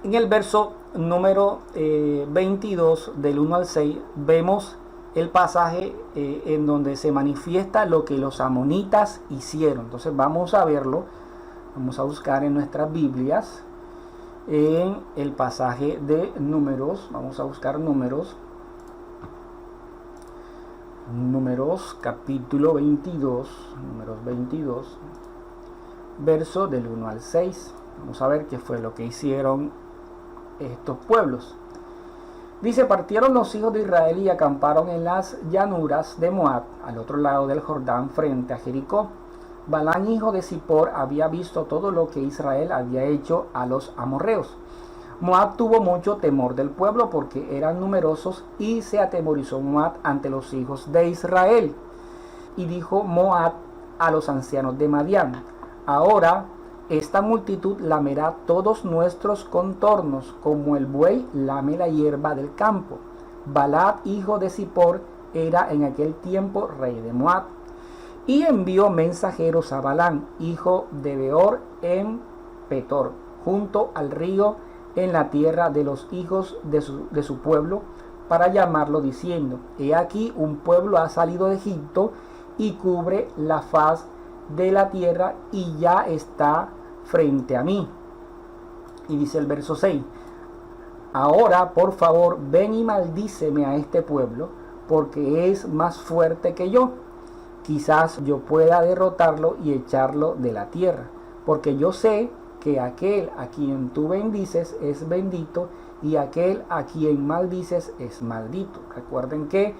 En el verso número 22 del 1 al 6 vemos el pasaje en donde se manifiesta lo que los amonitas hicieron. Entonces vamos a verlo, vamos a buscar en nuestras Biblias en el pasaje de Números. Vamos a buscar Números capítulo 22, Números 22, verso del 1 al 6. Vamos a ver qué fue lo que hicieron estos pueblos. Dice: partieron los hijos de Israel y acamparon en las llanuras de Moab, al otro lado del Jordán, frente a Jericó. Balán, hijo de Zippor, había visto todo lo que Israel había hecho a los amorreos. Moab tuvo mucho temor del pueblo porque eran numerosos, y se atemorizó Moab ante los hijos de Israel. Y dijo Moab a los ancianos de Madián: ahora esta multitud lamerá todos nuestros contornos, como el buey lame la hierba del campo. Balac, hijo de Zippor, era en aquel tiempo rey de Moab. Y envió mensajeros a Balán, hijo de Beor, en Petor, junto al río, en la tierra de los hijos de su pueblo, para llamarlo, diciendo: he aquí un pueblo ha salido de Egipto y cubre la faz de la tierra, y ya está frente a mí. Y dice el verso 6: ahora por favor ven y maldíceme a este pueblo, porque es más fuerte que yo. Quizás yo pueda derrotarlo y echarlo de la tierra, porque yo sé que aquel a quien tú bendices es bendito, y aquel a quien maldices es maldito. Recuerden que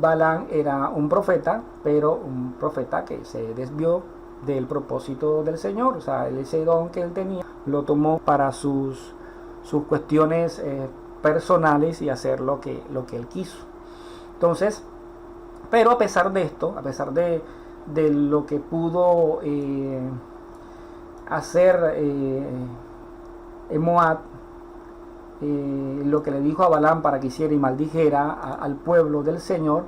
Balán era un profeta, pero un profeta que se desvió del propósito del Señor. O sea, ese don que él tenía lo tomó para sus cuestiones personales y hacer lo que él quiso. Entonces, pero a pesar de esto, a pesar de lo que pudo hacer en Moab, lo que le dijo a Balán para que hiciera y maldijera al pueblo del Señor,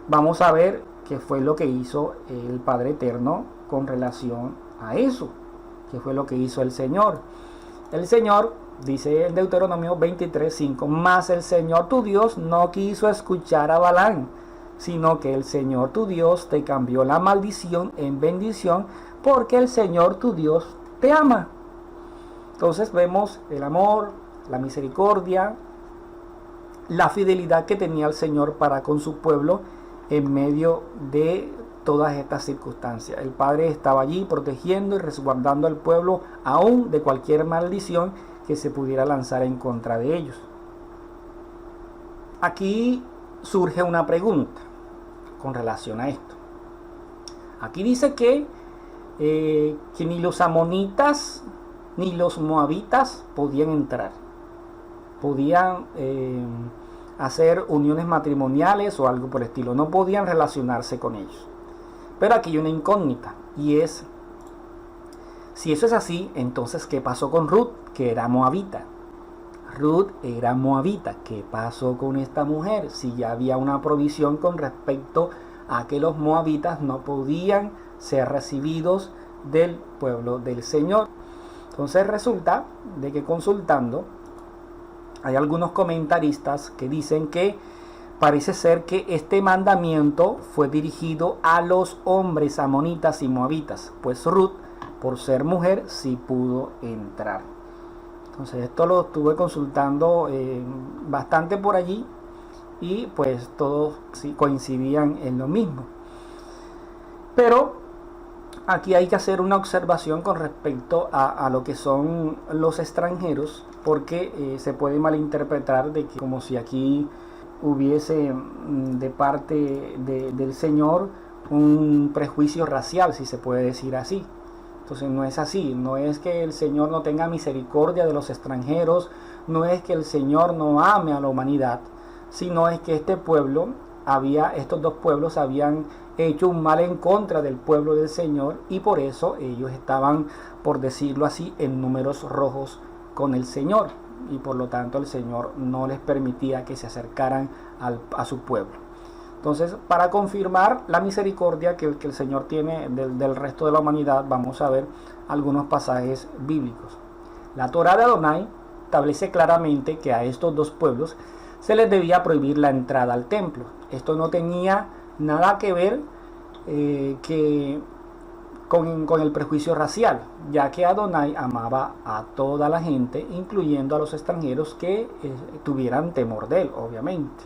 vamos a ver qué fue lo que hizo el Padre Eterno con relación a eso. ¿Qué fue lo que hizo el Señor? El Señor, dice en Deuteronomio 23:5, mas el Señor tu Dios no quiso escuchar a Balán, sino que el Señor tu Dios te cambió la maldición en bendición, porque el Señor tu Dios te ama. Entonces vemos el amor, la misericordia, la fidelidad que tenía el Señor para con su pueblo en medio de todas estas circunstancias. El Padre estaba allí protegiendo y resguardando al pueblo aún de cualquier maldición que se pudiera lanzar en contra de ellos. Aquí surge una pregunta con relación a esto. Aquí dice que ni los amonitas ni los moabitas podían entrar, podían hacer uniones matrimoniales o algo por el estilo. No podían relacionarse con ellos. Pero aquí hay una incógnita, y es, si eso es así, entonces ¿qué pasó con Ruth, que era moabita? Ruth era moabita. ¿Qué pasó con esta mujer? Si ya había una provisión con respecto a que los moabitas no podían ser recibidos del pueblo del Señor. Entonces resulta de que consultando, hay algunos comentaristas que dicen que parece ser que este mandamiento fue dirigido a los hombres amonitas y moabitas, pues Ruth, por ser mujer, sí pudo entrar. Entonces esto lo estuve consultando bastante por allí, y pues todos sí coincidían en lo mismo. Pero aquí hay que hacer una observación con respecto a lo que son los extranjeros, porque se puede malinterpretar de que como si aquí hubiese de parte del Señor un prejuicio racial, si se puede decir así. Entonces no es así, no es que el Señor no tenga misericordia de los extranjeros, no es que el Señor no ame a la humanidad, sino es que estos dos pueblos habían hecho un mal en contra del pueblo del Señor, y por eso ellos estaban, por decirlo así, en números rojos con el Señor, y por lo tanto el Señor no les permitía que se acercaran a su pueblo. Entonces, para confirmar la misericordia que el Señor tiene del resto de la humanidad, vamos a ver algunos pasajes bíblicos. La Torá de Adonai establece claramente que a estos dos pueblos se les debía prohibir la entrada al templo. Esto no tenía nada que ver con el prejuicio racial, ya que Adonai amaba a toda la gente, incluyendo a los extranjeros que tuvieran temor de él, obviamente.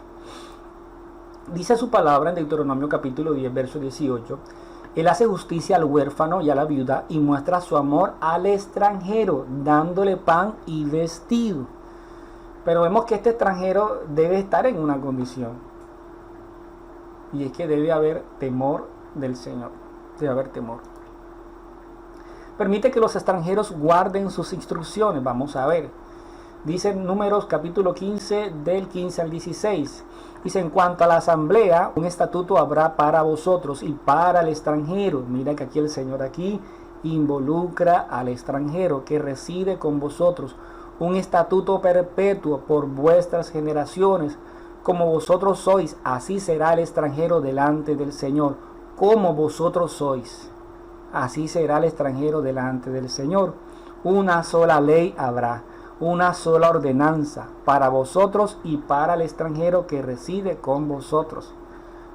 Dice su palabra en Deuteronomio capítulo 10, verso 18, Él hace justicia al huérfano y a la viuda y muestra su amor al extranjero, dándole pan y vestido. Pero vemos que este extranjero debe estar en una condición, y es que debe haber temor del Señor, debe haber temor. Permite que los extranjeros guarden sus instrucciones, vamos a ver. Dice en Números capítulo 15, del 15 al 16. Dice, en cuanto a la asamblea, un estatuto habrá para vosotros y para el extranjero. Mira que aquí el Señor involucra al extranjero que reside con vosotros. Un estatuto perpetuo por vuestras generaciones. Como vosotros sois, así será el extranjero delante del Señor. Como vosotros sois, así será el extranjero delante del Señor. Una sola ley habrá, una sola ordenanza para vosotros y para el extranjero que reside con vosotros.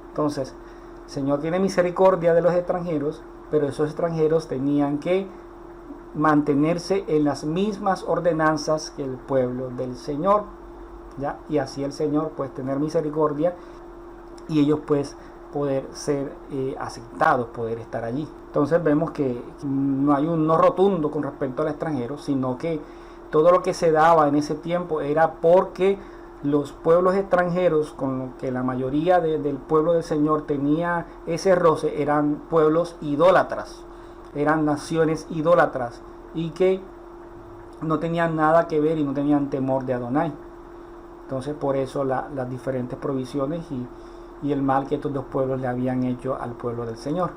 Entonces, el Señor tiene misericordia de los extranjeros, pero esos extranjeros tenían que mantenerse en las mismas ordenanzas que el pueblo del Señor, ¿ya? Y así el Señor pues tener misericordia y ellos pues poder ser aceptados, poder estar allí. Entonces vemos que no hay un no rotundo con respecto al extranjero, sino que todo lo que se daba en ese tiempo era porque los pueblos extranjeros, con lo que la mayoría del pueblo del Señor tenía ese roce, eran pueblos idólatras, eran naciones idólatras, y que no tenían nada que ver y no tenían temor de Adonai. Entonces por eso las diferentes provisiones y el mal que estos dos pueblos le habían hecho al pueblo del Señor.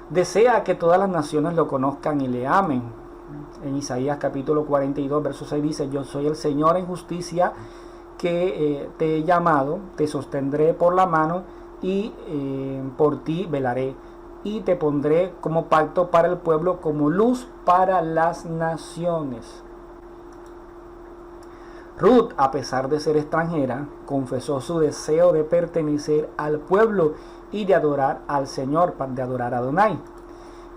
Desea que todas las naciones lo conozcan y le amen. En Isaías capítulo 42, verso 6 dice, yo soy el Señor en justicia que te he llamado, te sostendré por la mano y por ti velaré. Y te pondré como pacto para el pueblo, como luz para las naciones. Ruth, a pesar de ser extranjera, confesó su deseo de pertenecer al pueblo y de adorar al Señor, de adorar a Adonai.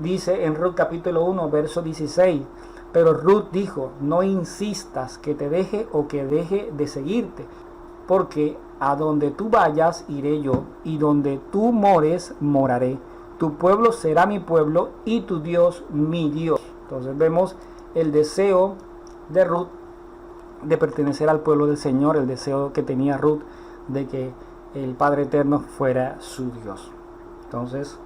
Dice en Ruth capítulo 1, verso 16, pero Ruth dijo, no insistas que te deje o que deje de seguirte, porque a donde tú vayas iré yo, y donde tú mores moraré. Tu pueblo será mi pueblo y tu Dios mi Dios. Entonces vemos el deseo de Ruth de pertenecer al pueblo del Señor, el deseo que tenía Ruth de que el Padre Eterno fuera su Dios. Entonces,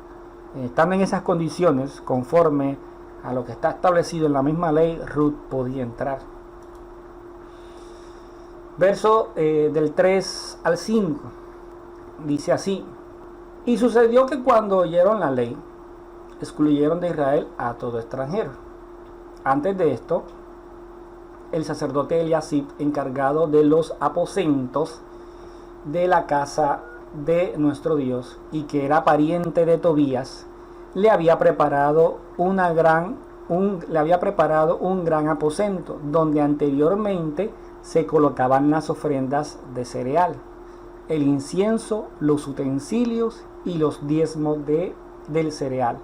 estando en esas condiciones, conforme a lo que está establecido en la misma ley, Ruth podía entrar. Verso del 3 al 5. Dice así: y sucedió que cuando oyeron la ley, excluyeron de Israel a todo extranjero. Antes de esto, el sacerdote Eliasib, encargado de los aposentos de la casa de nuestro Dios, y que era pariente de Tobías, le había preparado un gran aposento, donde anteriormente se colocaban las ofrendas de cereal, el incienso, los utensilios y los diezmos del cereal,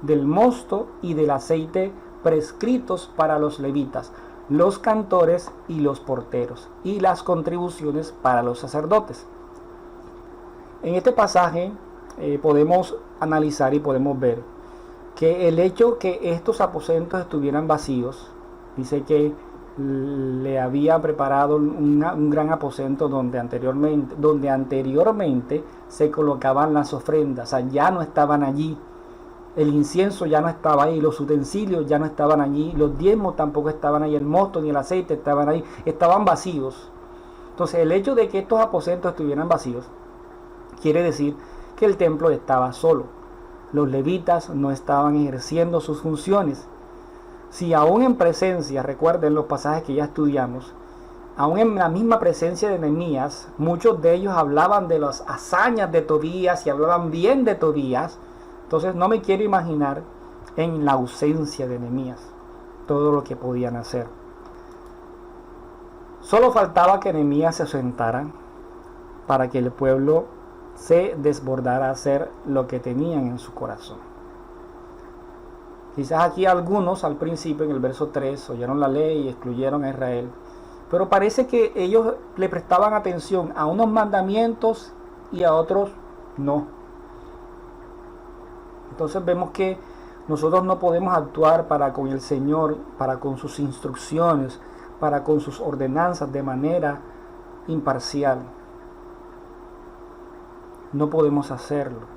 del mosto y del aceite prescritos para los levitas, los cantores y los porteros, y las contribuciones para los sacerdotes. En este pasaje podemos analizar y podemos ver que el hecho que estos aposentos estuvieran vacíos, dice que le había preparado un gran aposento donde anteriormente se colocaban las ofrendas, o sea, ya no estaban allí. El incienso ya no estaba ahí, los utensilios ya no estaban allí, los diezmos tampoco estaban ahí, el mosto ni el aceite estaban ahí, estaban vacíos. Entonces el hecho de que estos aposentos estuvieran vacíos quiere decir que el templo estaba solo. Los levitas no estaban ejerciendo sus funciones. Si aún en presencia, recuerden los pasajes que ya estudiamos, aún en la misma presencia de Nehemías, muchos de ellos hablaban de las hazañas de Tobías y hablaban bien de Tobías. Entonces no me quiero imaginar en la ausencia de Nehemías todo lo que podían hacer. Solo faltaba que Nehemías se sentara para que el pueblo se desbordara a hacer lo que tenían en su corazón. Quizás aquí algunos al principio, en el verso 3, oyeron la ley y excluyeron a Israel. Pero parece que ellos le prestaban atención a unos mandamientos y a otros no. Entonces vemos que nosotros no podemos actuar para con el Señor, para con sus instrucciones, para con sus ordenanzas de manera imparcial. No podemos hacerlo.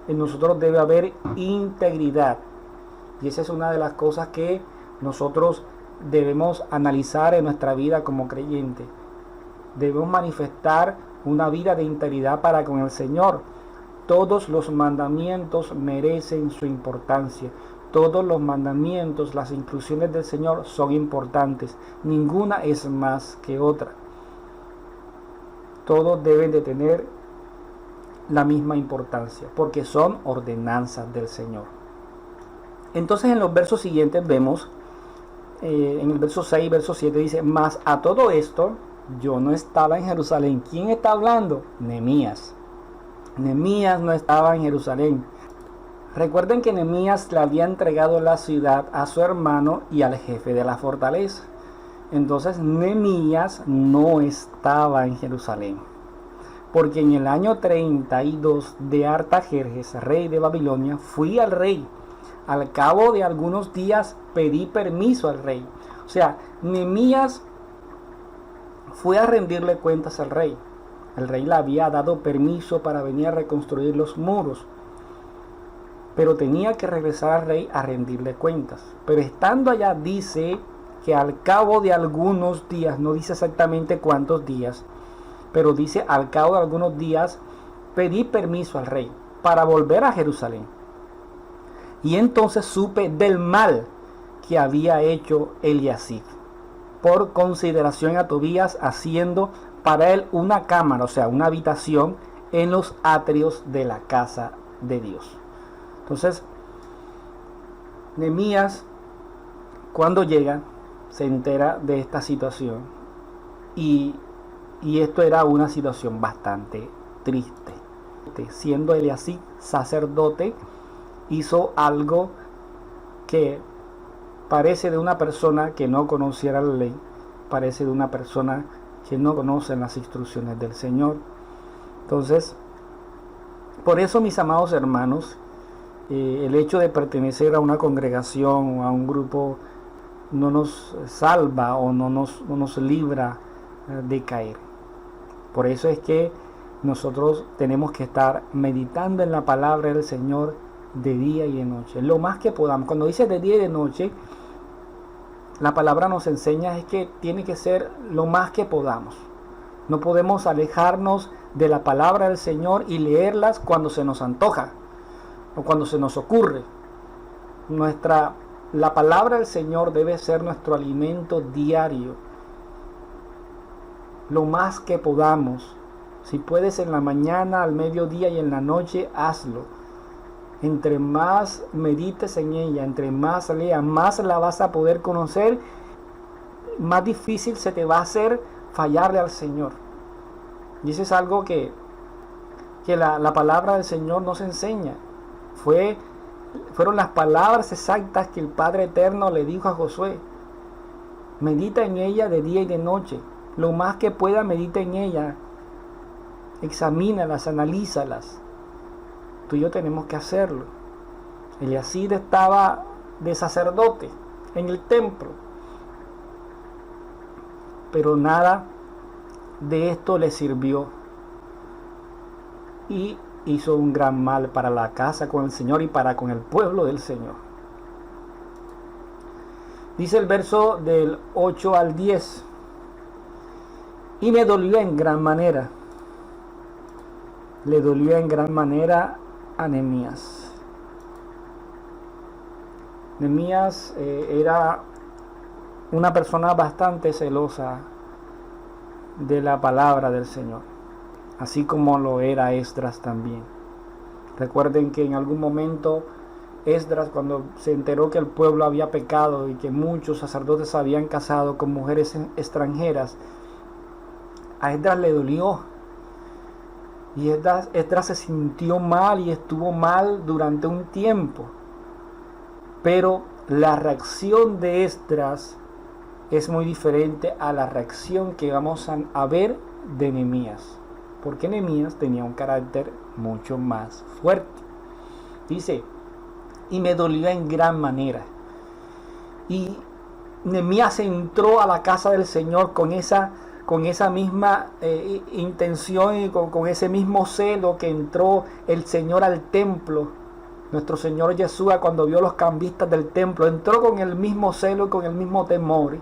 En nosotros debe haber integridad. Y esa es una de las cosas que nosotros debemos analizar en nuestra vida como creyentes. Debemos manifestar una vida de integridad para con el Señor. Todos los mandamientos merecen su importancia. Todos los mandamientos, las instrucciones del Señor son importantes. Ninguna es más que otra. Todos deben de tener la misma importancia, porque son ordenanzas del Señor. Entonces en los versos siguientes vemos, en el verso 6 y verso 7 dice: mas a todo esto yo no estaba en Jerusalén. ¿Quién está hablando? Nehemías. Nehemías no estaba en Jerusalén. Recuerden que Nehemías le había entregado la ciudad a su hermano y al jefe de la fortaleza. Entonces Nehemías no estaba en Jerusalén, porque en el año 32 de Artajerjes, rey de Babilonia, fui al rey. Al cabo de algunos días pedí permiso al rey. O sea, Nehemías fue a rendirle cuentas al rey. El rey le había dado permiso para venir a reconstruir los muros, pero tenía que regresar al rey a rendirle cuentas. Pero estando allá, dice que al cabo de algunos días, no dice exactamente cuántos días, pero dice al cabo de algunos días, pedí permiso al rey para volver a Jerusalén. Y entonces supe del mal que había hecho Eliasib, por consideración a Tobías, haciendo para él una cámara, o sea, una habitación en los atrios de la casa de Dios. Entonces, Nehemías, cuando llega, se entera de esta situación, y esto era una situación bastante triste. Siendo Eliasib sacerdote, hizo algo que parece de una persona que no conociera la ley, parece de una persona que no conoce las instrucciones del Señor. Entonces, por eso, mis amados hermanos, el hecho de pertenecer a una congregación o a un grupo no nos salva o no nos libra de caer. Por eso es que nosotros tenemos que estar meditando en la palabra del Señor de día y de noche, lo más que podamos. Cuando dice de día y de noche, la palabra nos enseña es que tiene que ser lo más que podamos. No podemos alejarnos de la palabra del Señor y leerlas cuando se nos antoja o cuando se nos ocurre. La palabra del Señor debe ser nuestro alimento diario, lo más que podamos. Si puedes en la mañana, al mediodía y en la noche, hazlo. Entre más medites en ella, entre más leas, más la vas a poder conocer, más difícil se te va a hacer fallarle al Señor. Y eso es algo que la palabra del Señor nos enseña. Fueron las palabras exactas que el Padre Eterno le dijo a Josué. Medita en ella de día y de noche. Lo más que pueda, medita en ella. Examínalas, analízalas. Tú y yo tenemos que hacerlo. Eliasib estaba de sacerdote en el templo, pero nada de esto le sirvió y hizo un gran mal para la casa con el Señor y para con el pueblo del Señor. Dice el verso del 8 al 10: y me dolió en gran manera. Le dolió en gran manera a Nehemías. Nehemías era una persona bastante celosa de la palabra del Señor, así como lo era Esdras también. Recuerden que en algún momento Esdras, cuando se enteró que el pueblo había pecado y que muchos sacerdotes se habían casado con mujeres extranjeras, a Esdras le dolió. Y Esdras se sintió mal y estuvo mal durante un tiempo. Pero la reacción de Esdras es muy diferente a la reacción que vamos a ver de Nehemías. Porque Nehemías tenía un carácter mucho más fuerte. Dice, y me dolió en gran manera. Y Nehemías entró a la casa del Señor con esa misma intención y con ese mismo celo que entró el Señor al templo. Nuestro Señor Yeshua, cuando vio los cambistas del templo, entró con el mismo celo y con el mismo temor.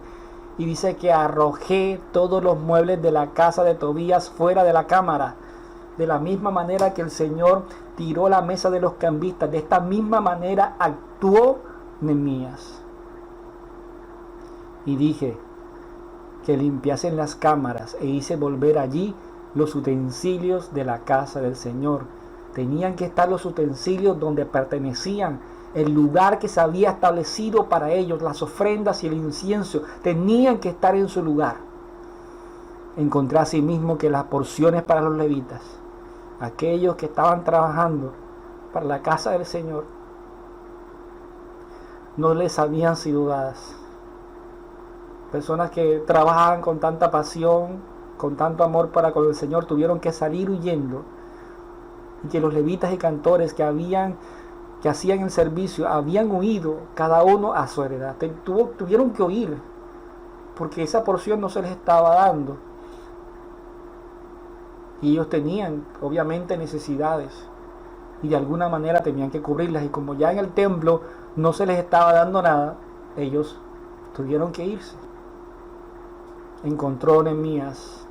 Y dice que arrojé todos los muebles de la casa de Tobías fuera de la cámara. De la misma manera que el Señor tiró la mesa de los cambistas, de esta misma manera actuó Nehemías. Y dije que limpiasen las cámaras e hice volver allí los utensilios de la casa del Señor. Tenían que estar los utensilios donde pertenecían, el lugar que se había establecido para ellos, las ofrendas y el incienso, tenían que estar en su lugar. Encontré asimismo que las porciones para los levitas, aquellos que estaban trabajando para la casa del Señor, no les habían sido dadas. Personas que trabajaban con tanta pasión, con tanto amor para con el Señor, tuvieron que salir huyendo. Y que los levitas y cantores que hacían el servicio habían huido, cada uno a su heredad. Tuvieron que huir, porque esa porción no se les estaba dando. Y ellos tenían, obviamente, necesidades. Y de alguna manera tenían que cubrirlas. Y como ya en el templo no se les estaba dando nada, ellos tuvieron que irse. Encontró Nehemías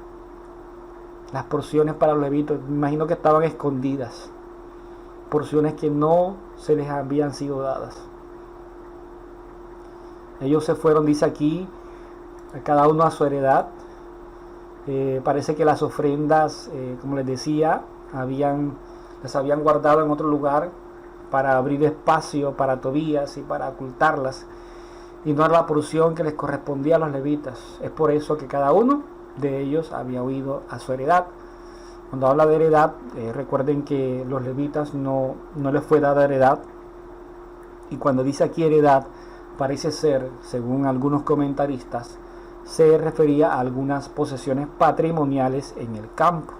las porciones para los levitas, me imagino que estaban escondidas, porciones que no se les habían sido dadas. Ellos se fueron, dice aquí, cada uno a su heredad. Parece que las ofrendas, como les decía, las habían guardado en otro lugar para abrir espacio para Tobías y para ocultarlas, y no era la porción que les correspondía a los levitas. Es por eso que cada uno de ellos había huido a su heredad. Cuando habla de heredad, recuerden que los levitas no les fue dada heredad. Y cuando dice aquí heredad, parece ser, según algunos comentaristas, se refería a algunas posesiones patrimoniales en el campo.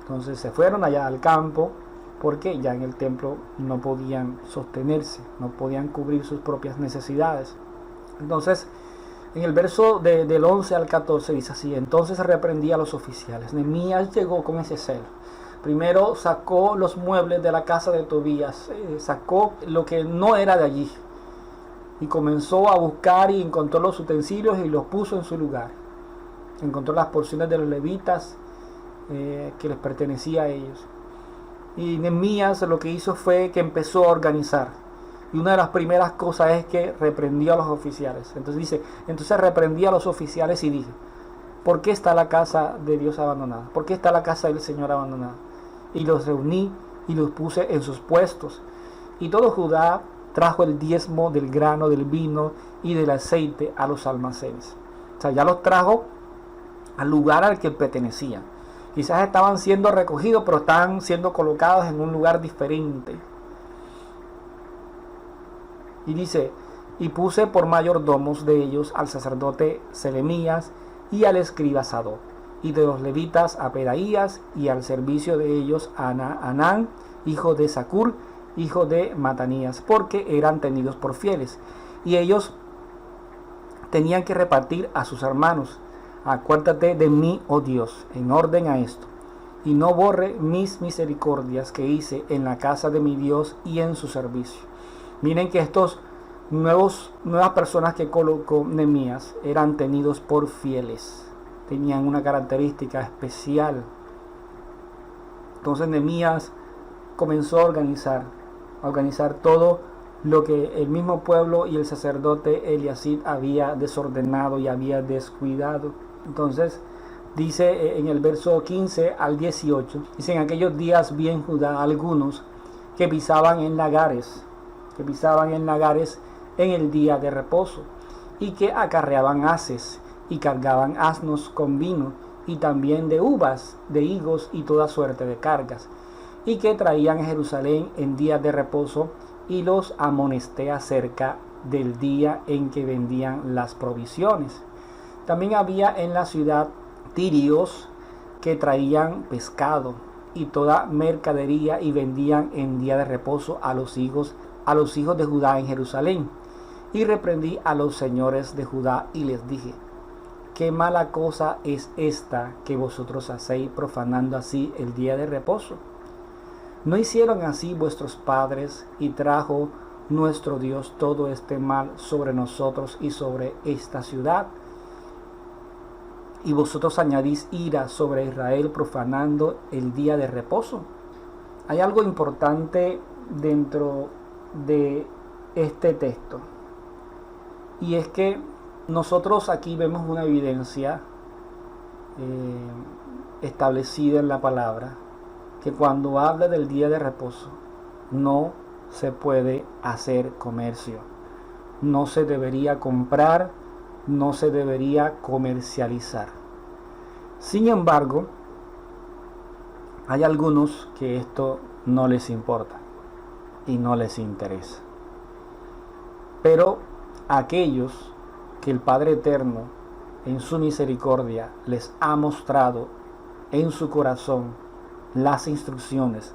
Entonces se fueron allá al campo porque ya en el templo no podían sostenerse, no podían cubrir sus propias necesidades. Entonces, en el verso del 11 al 14 dice así: entonces reprendí a los oficiales. Nehemías llegó con ese celo. Primero sacó los muebles de la casa de Tobías, sacó lo que no era de allí, y comenzó a buscar y encontró los utensilios y los puso en su lugar. encontró las porciones de los levitas que les pertenecía a ellos. Y Nehemías lo que hizo fue que empezó a organizar. Y una de las primeras cosas es que reprendió a los oficiales. Entonces reprendí a los oficiales y dije, ¿por qué está la casa de Dios abandonada? ¿Por qué está la casa del Señor abandonada? Y los reuní y los puse en sus puestos. Y todo Judá trajo el diezmo del grano, del vino y del aceite a los almacenes. O sea, ya los trajo al lugar al que pertenecían. Quizás estaban siendo recogidos, pero estaban siendo colocados en un lugar diferente. Y dice, y puse por mayordomos de ellos al sacerdote Selemías y al escriba Sadoc, y de los levitas a Pedaías, y al servicio de ellos a Anán, hijo de Zacur, hijo de Matanías, porque eran tenidos por fieles. Y ellos tenían que repartir a sus hermanos. Acuérdate de mí, oh Dios, en orden a esto, y no borre mis misericordias que hice en la casa de mi Dios y en su servicio. Miren que estos nuevas personas que colocó Nehemías eran tenidos por fieles. Tenían una característica especial. Entonces Nehemías comenzó a organizar todo lo que el mismo pueblo y el sacerdote Eliasib había desordenado y había descuidado. Entonces dice en el verso 15 al 18, dice: en aquellos días vi en Judá algunos que pisaban en lagares en el día de reposo, y que acarreaban haces y cargaban asnos con vino, y también de uvas, de higos y toda suerte de cargas, y que traían a Jerusalén en días de reposo, y los amonesté acerca del día en que vendían las provisiones. También había en la ciudad tirios que traían pescado y toda mercadería y vendían en día de reposo a los hijos de Judá en Jerusalén. Y reprendí a los señores de Judá y les dije: qué mala cosa es esta que vosotros hacéis, profanando así el día de reposo. ¿No hicieron así vuestros padres, y trajo nuestro Dios todo este mal sobre nosotros y sobre esta ciudad? Y vosotros añadís ira sobre Israel, profanando el día de reposo. Hay algo importante dentro de este texto, y es que nosotros aquí vemos una evidencia establecida en la palabra, que cuando habla del día de reposo no se puede hacer comercio, no se debería comprar, no se debería comercializar. Sin embargo, hay algunos que esto no les importa y no les interesa. Pero aquellos que el Padre Eterno en su misericordia les ha mostrado en su corazón las instrucciones,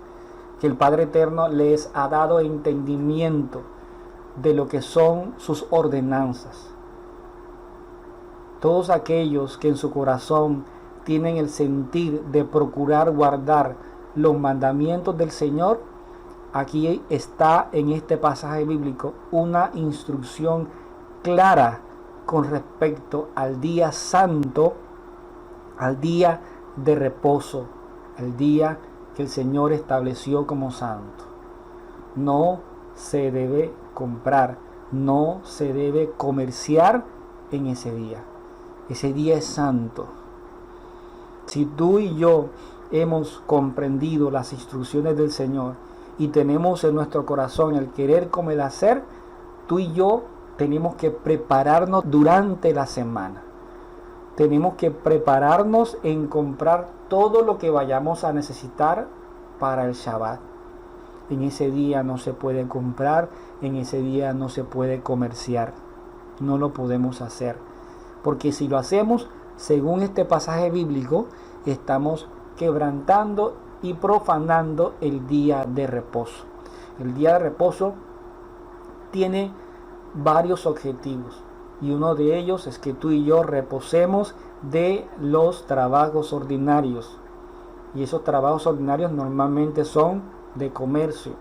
que el Padre Eterno les ha dado entendimiento de lo que son sus ordenanzas. Todos aquellos que en su corazón tienen el sentir de procurar guardar los mandamientos del Señor, aquí está en este pasaje bíblico una instrucción clara con respecto al día santo, al día de reposo, el día que el Señor estableció como santo. No se debe comprar, no se debe comerciar en ese día. Ese día es santo. Si tú y yo hemos comprendido las instrucciones del Señor y tenemos en nuestro corazón el querer como el hacer, tú y yo tenemos que prepararnos durante la semana. Tenemos que prepararnos en comprar todo lo que vayamos a necesitar para el Shabbat. En ese día no se puede comprar, en ese día no se puede comerciar. No lo podemos hacer. Porque si lo hacemos, según este pasaje bíblico, estamos quebrantando y profanando el día de reposo. El día de reposo tiene varios objetivos, y uno de ellos es que tú y yo reposemos de los trabajos ordinarios, y esos trabajos ordinarios normalmente son de comercio.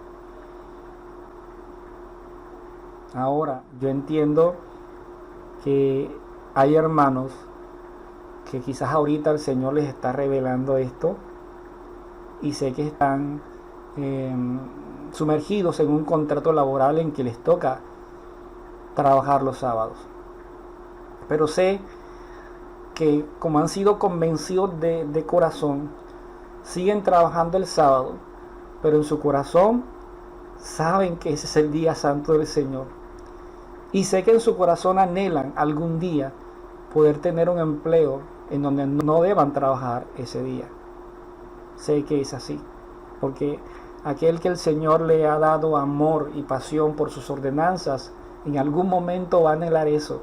Ahora, yo entiendo que hay hermanos que quizás ahorita el Señor les está revelando esto y sé que están sumergidos en un contrato laboral en que les toca trabajar los sábados. Pero sé que como han sido convencidos de corazón, siguen trabajando el sábado, pero en su corazón saben que ese es el día santo del Señor. Y sé que en su corazón anhelan algún día poder tener un empleo en donde no deban trabajar ese día. Sé que es así, porque aquel que el Señor le ha dado amor y pasión por sus ordenanzas, en algún momento va a anhelar eso,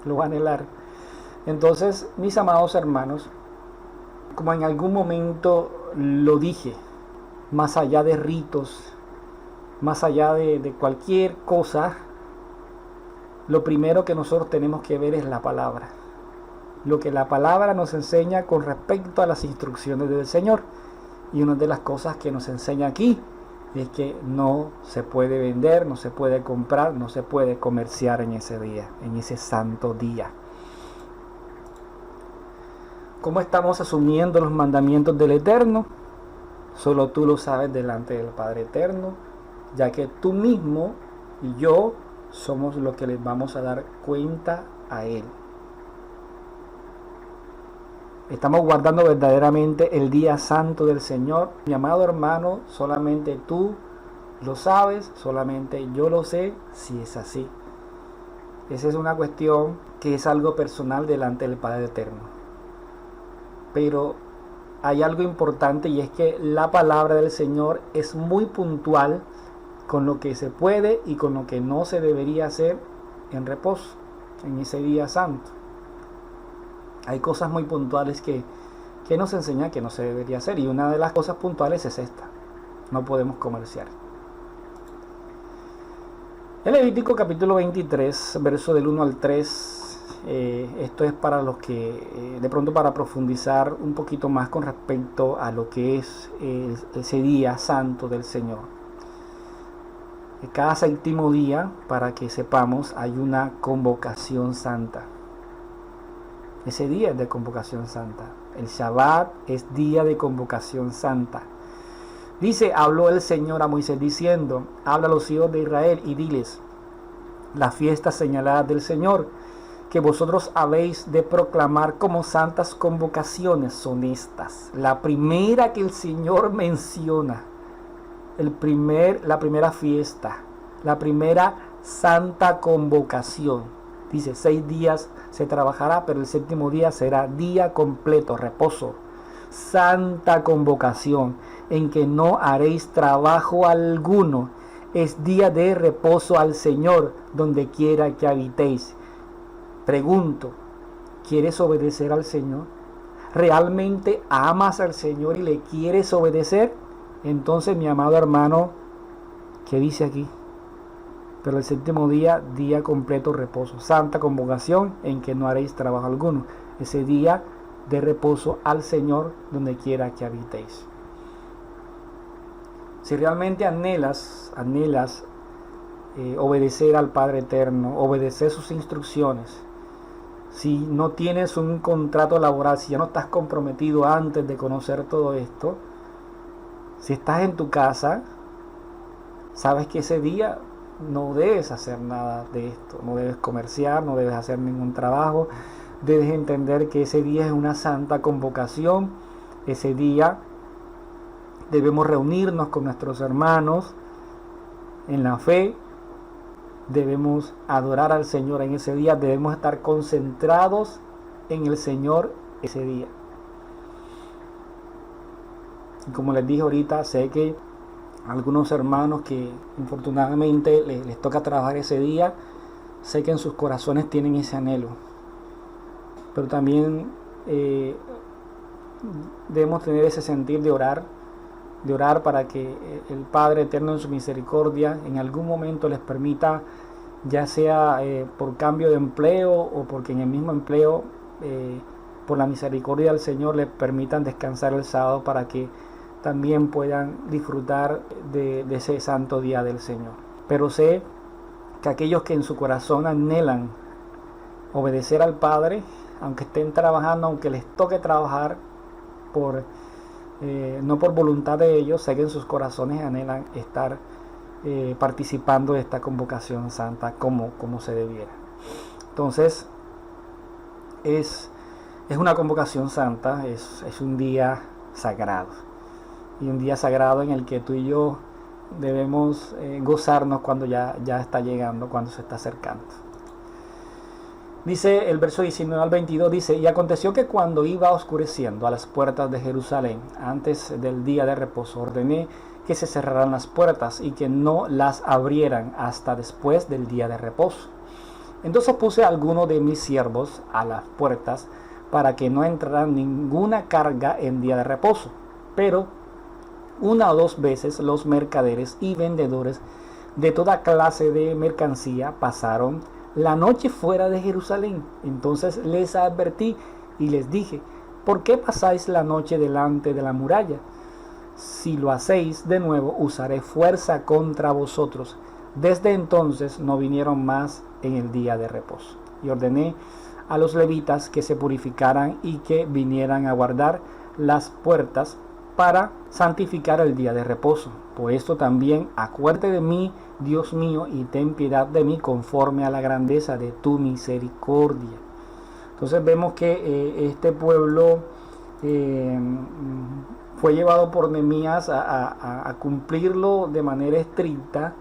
lo va a anhelar. Entonces, mis amados hermanos, como en algún momento lo dije, más allá de ritos, más allá de cualquier cosa, lo primero que nosotros tenemos que ver es la palabra. Lo que la palabra nos enseña con respecto a las instrucciones del Señor. Y una de las cosas que nos enseña aquí es que no se puede vender, no se puede comprar, no se puede comerciar en ese día, en ese santo día. ¿Cómo estamos asumiendo los mandamientos del Eterno? Solo tú lo sabes delante del Padre Eterno, ya que tú mismo y yo somos los que les vamos a dar cuenta a Él. Estamos guardando verdaderamente el día santo del Señor. Mi amado hermano, solamente tú lo sabes, solamente yo lo sé, si es así. Esa es una cuestión que es algo personal delante del Padre Eterno. Pero hay algo importante y es que la palabra del Señor es muy puntual con lo que se puede y con lo que no se debería hacer en reposo, en ese día santo. Hay cosas muy puntuales que nos enseña que no se debería hacer, y una de las cosas puntuales es esta: no podemos comerciar. En Levítico capítulo 23, verso del 1 al 3, esto es para los que de pronto para profundizar un poquito más con respecto a lo que es ese día santo del Señor. Cada séptimo día, para que sepamos, hay una convocación santa. Ese día es de convocación santa. El Shabbat es día de convocación santa. Dice, habló el Señor a Moisés diciendo, habla a los hijos de Israel y diles, las fiestas señaladas del Señor, que vosotros habéis de proclamar como santas convocaciones son estas. La primera que el Señor menciona, la primera fiesta, la primera santa convocación. Dice, 6 días se trabajará, pero el séptimo día será día completo, reposo. Santa convocación, en que no haréis trabajo alguno. Es día de reposo al Señor, donde quiera que habitéis. Pregunto, ¿quieres obedecer al Señor? ¿Realmente amas al Señor y le quieres obedecer? Entonces, mi amado hermano, ¿qué dice aquí? Pero el séptimo día, día completo reposo, santa convocación en que no haréis trabajo alguno. Ese día de reposo al Señor donde quiera que habitéis. Si realmente anhelas obedecer al Padre Eterno, obedecer sus instrucciones, si no tienes un contrato laboral, si ya no estás comprometido antes de conocer todo esto, si estás en tu casa, sabes que ese día no debes hacer nada de esto, no debes comerciar, no debes hacer ningún trabajo, debes entender que ese día es una santa convocación, ese día debemos reunirnos con nuestros hermanos en la fe, debemos adorar al Señor en ese día, debemos estar concentrados en el Señor ese día. Y como les dije ahorita, sé que algunos hermanos que infortunadamente les toca trabajar ese día, sé que en sus corazones tienen ese anhelo, pero también debemos tener ese sentir de orar para que el Padre Eterno en su misericordia en algún momento les permita, ya sea por cambio de empleo o porque en el mismo empleo por la misericordia del Señor les permitan descansar el sábado para que también puedan disfrutar de ese santo día del Señor. Pero sé que aquellos que en su corazón anhelan obedecer al Padre, aunque estén trabajando, aunque les toque trabajar, no por voluntad de ellos, sé que en sus corazones anhelan estar participando de esta convocación santa como se debiera. Entonces, es una convocación santa, es un día sagrado. Y un día sagrado en el que tú y yo debemos gozarnos cuando ya está llegando, cuando se está acercando. Dice el verso 19 al 22, dice: y aconteció que cuando iba oscureciendo a las puertas de Jerusalén, antes del día de reposo, ordené que se cerraran las puertas y que no las abrieran hasta después del día de reposo. Entonces puse a algunos de mis siervos a las puertas para que no entrara ninguna carga en día de reposo. Pero una o dos veces los mercaderes y vendedores de toda clase de mercancía pasaron la noche fuera de Jerusalén. Entonces les advertí y les dije: ¿por qué pasáis la noche delante de la muralla? Si lo hacéis de nuevo, usaré fuerza contra vosotros. Desde entonces no vinieron más en el día de reposo. Y ordené a los levitas que se purificaran y que vinieran a guardar las puertas para santificar el día de reposo. Por esto también acuérdate de mí, Dios mío, y ten piedad de mí conforme a la grandeza de tu misericordia. Entonces vemos que este pueblo fue llevado por Nehemías a cumplirlo de manera estricta,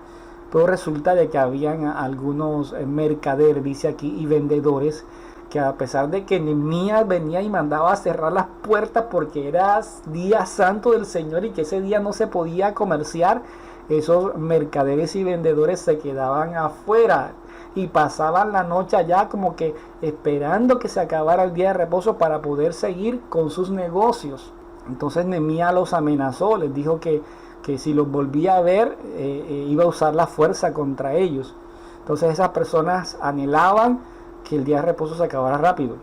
pero resulta de que habían algunos mercaderes, dice aquí, y vendedores, que a pesar de que Nehemías venía y mandaba a cerrar las puertas porque era día santo del Señor y que ese día no se podía comerciar, esos mercaderes y vendedores se quedaban afuera y pasaban la noche allá como que esperando que se acabara el día de reposo para poder seguir con sus negocios. Entonces Nehemías los amenazó, les dijo que si los volvía a ver iba a usar la fuerza contra ellos. Entonces esas personas anhelaban que el día de reposo se acabara rápido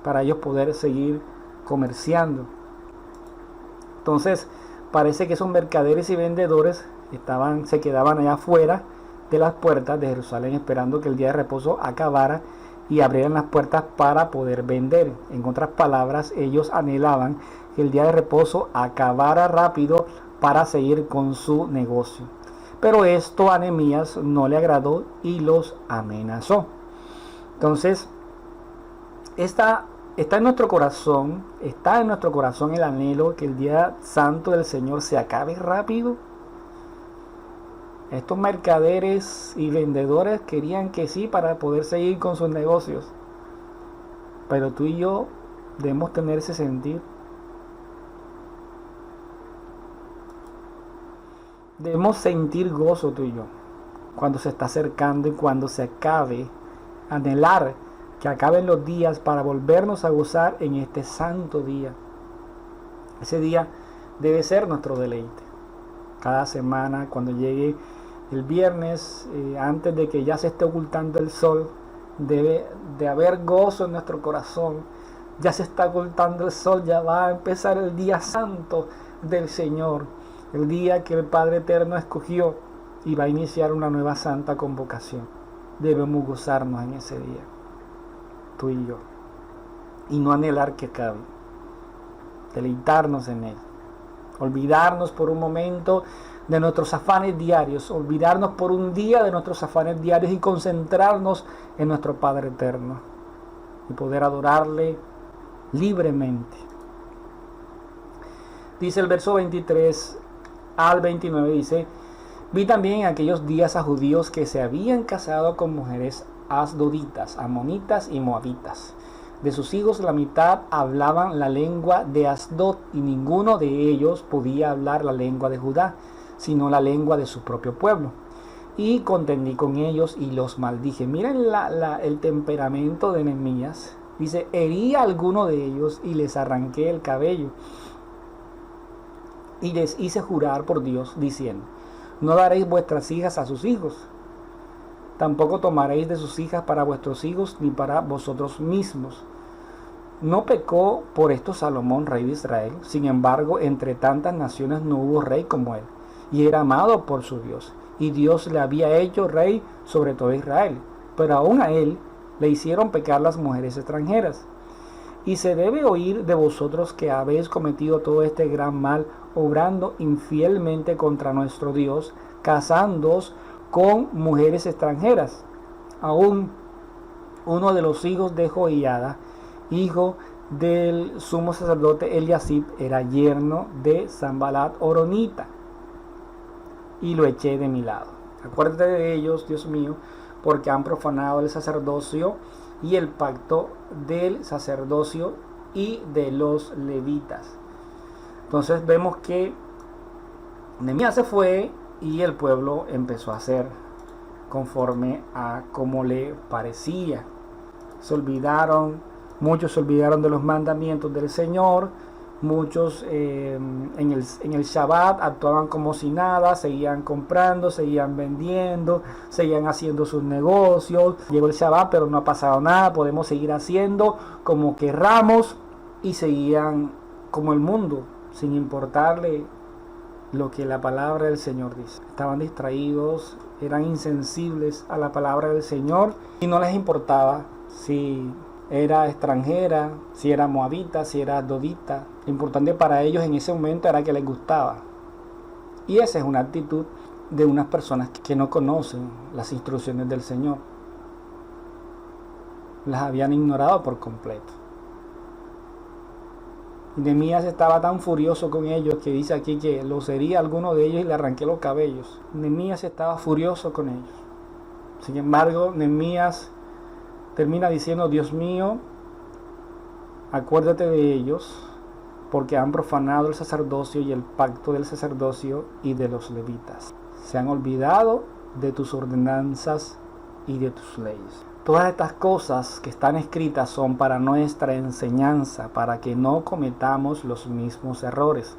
para ellos poder seguir comerciando. Entonces parece que esos mercaderes y vendedores se quedaban allá afuera de las puertas de Jerusalén esperando que el día de reposo acabara y abrieran las puertas para poder vender. En otras palabras, ellos anhelaban que el día de reposo acabara rápido para seguir con su negocio. Pero esto a Nehemías no le agradó y los amenazó. Entonces, está en nuestro corazón el anhelo que el día santo del Señor se acabe rápido. Estos mercaderes y vendedores querían que sí para poder seguir con sus negocios. Pero tú y yo debemos tener ese sentir. Debemos sentir gozo tú y yo cuando se está acercando y cuando se acabe. Anhelar que acaben los días para volvernos a gozar en este santo día. Ese día debe ser nuestro deleite. Cada semana, cuando llegue el viernes, antes de que ya se esté ocultando el sol, debe de haber gozo en nuestro corazón. Ya se está ocultando el sol, ya va a empezar el día santo del Señor, el día que el Padre Eterno escogió y va a iniciar una nueva santa convocación. Debemos gozarnos en ese día, tú y yo, y no anhelar que acabe, deleitarnos en él, olvidarnos por un momento de nuestros afanes diarios, olvidarnos por un día de nuestros afanes diarios y concentrarnos en nuestro Padre Eterno y poder adorarle libremente. Dice el verso 23 al 29, dice: vi también en aquellos días a judíos que se habían casado con mujeres asdoditas, amonitas y moabitas. De sus hijos la mitad hablaban la lengua de Asdod y ninguno de ellos podía hablar la lengua de Judá, sino la lengua de su propio pueblo. Y contendí con ellos y los maldije. Miren el temperamento de Nehemías. Dice: herí a alguno de ellos y les arranqué el cabello. Y les hice jurar por Dios, diciendo: no daréis vuestras hijas a sus hijos, tampoco tomaréis de sus hijas para vuestros hijos, ni para vosotros mismos. No pecó por esto Salomón, rey de Israel. Sin embargo, entre tantas naciones no hubo rey como él, y era amado por su Dios, y Dios le había hecho rey sobre todo Israel. Pero aún a él le hicieron pecar las mujeres extranjeras. Y se debe oír de vosotros que habéis cometido todo este gran mal, obrando infielmente contra nuestro Dios, casándoos con mujeres extranjeras. Aún uno de los hijos de Joiada, hijo del sumo sacerdote Eliasib, era yerno de Sanbalat Horonita, y lo eché de mi lado. Acuérdate de ellos, Dios mío, porque han profanado el sacerdocio y el pacto del sacerdocio y de los levitas. Entonces vemos que Nehemías se fue y el pueblo empezó a hacer conforme a como le parecía. Muchos se olvidaron de los mandamientos del Señor. Muchos en el Shabbat actuaban como si nada, seguían comprando, seguían vendiendo, seguían haciendo sus negocios. Llegó el Shabbat, pero no ha pasado nada, podemos seguir haciendo como querramos, y seguían como el mundo, sin importarle lo que la palabra del Señor dice. Estaban distraídos, eran insensibles a la palabra del Señor y no les importaba si era extranjera, si era moabita, si era dodita. Lo importante para ellos en ese momento era que les gustaba. Y esa es una actitud de unas personas que no conocen las instrucciones del Señor. Las habían ignorado por completo. Y Nehemías estaba tan furioso con ellos que dice aquí que los hería a alguno de ellos y le arranqué los cabellos. Nehemías estaba furioso con ellos. Sin embargo, Nehemías termina diciendo: Dios mío, acuérdate de ellos, porque han profanado el sacerdocio y el pacto del sacerdocio y de los levitas. Se han olvidado de tus ordenanzas y de tus leyes. Todas estas cosas que están escritas son para nuestra enseñanza, para que no cometamos los mismos errores.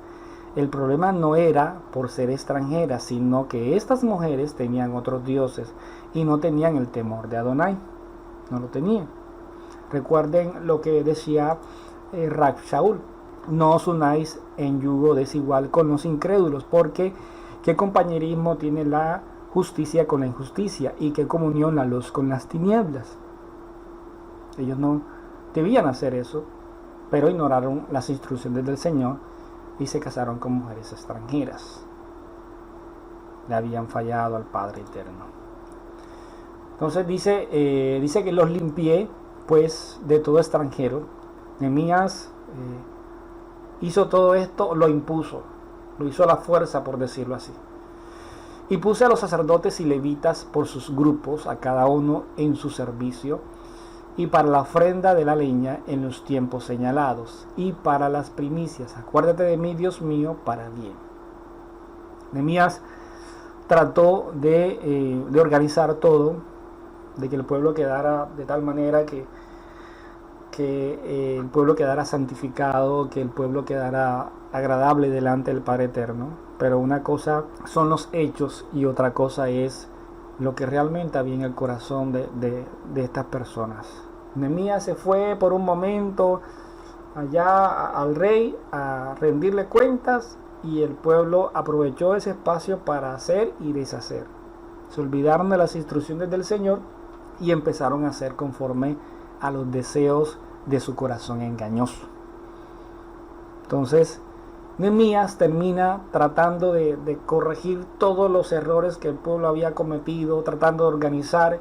El problema no era por ser extranjeras, sino que estas mujeres tenían otros dioses y no tenían el temor de Adonai. No lo tenían. Recuerden lo que decía Rab Shaul: no os unáis en yugo desigual con los incrédulos, porque qué compañerismo tiene la justicia con la injusticia, y qué comunión la luz con las tinieblas. Ellos no debían hacer eso, pero ignoraron las instrucciones del Señor y se casaron con mujeres extranjeras. Le habían fallado al Padre Eterno. Entonces dice que los limpié pues de todo extranjero. Nehemías hizo todo esto, lo impuso, lo hizo a la fuerza, por decirlo así. Y puse a los sacerdotes y levitas por sus grupos, a cada uno en su servicio, y para la ofrenda de la leña en los tiempos señalados, y para las primicias. Acuérdate de mí, Dios mío, para bien. Nehemías trató de organizar todo, de que el pueblo quedara de tal manera que el pueblo quedara santificado, que el pueblo quedara agradable delante del Padre Eterno. Pero una cosa son los hechos y otra cosa es lo que realmente había en el corazón de estas personas. Nehemías se fue por un momento allá al rey a rendirle cuentas, y el pueblo aprovechó ese espacio para hacer y deshacer. Se olvidaron de las instrucciones del Señor y empezaron a hacer conforme a los deseos de su corazón engañoso. Entonces Nehemías termina tratando de corregir todos los errores que el pueblo había cometido, tratando de organizar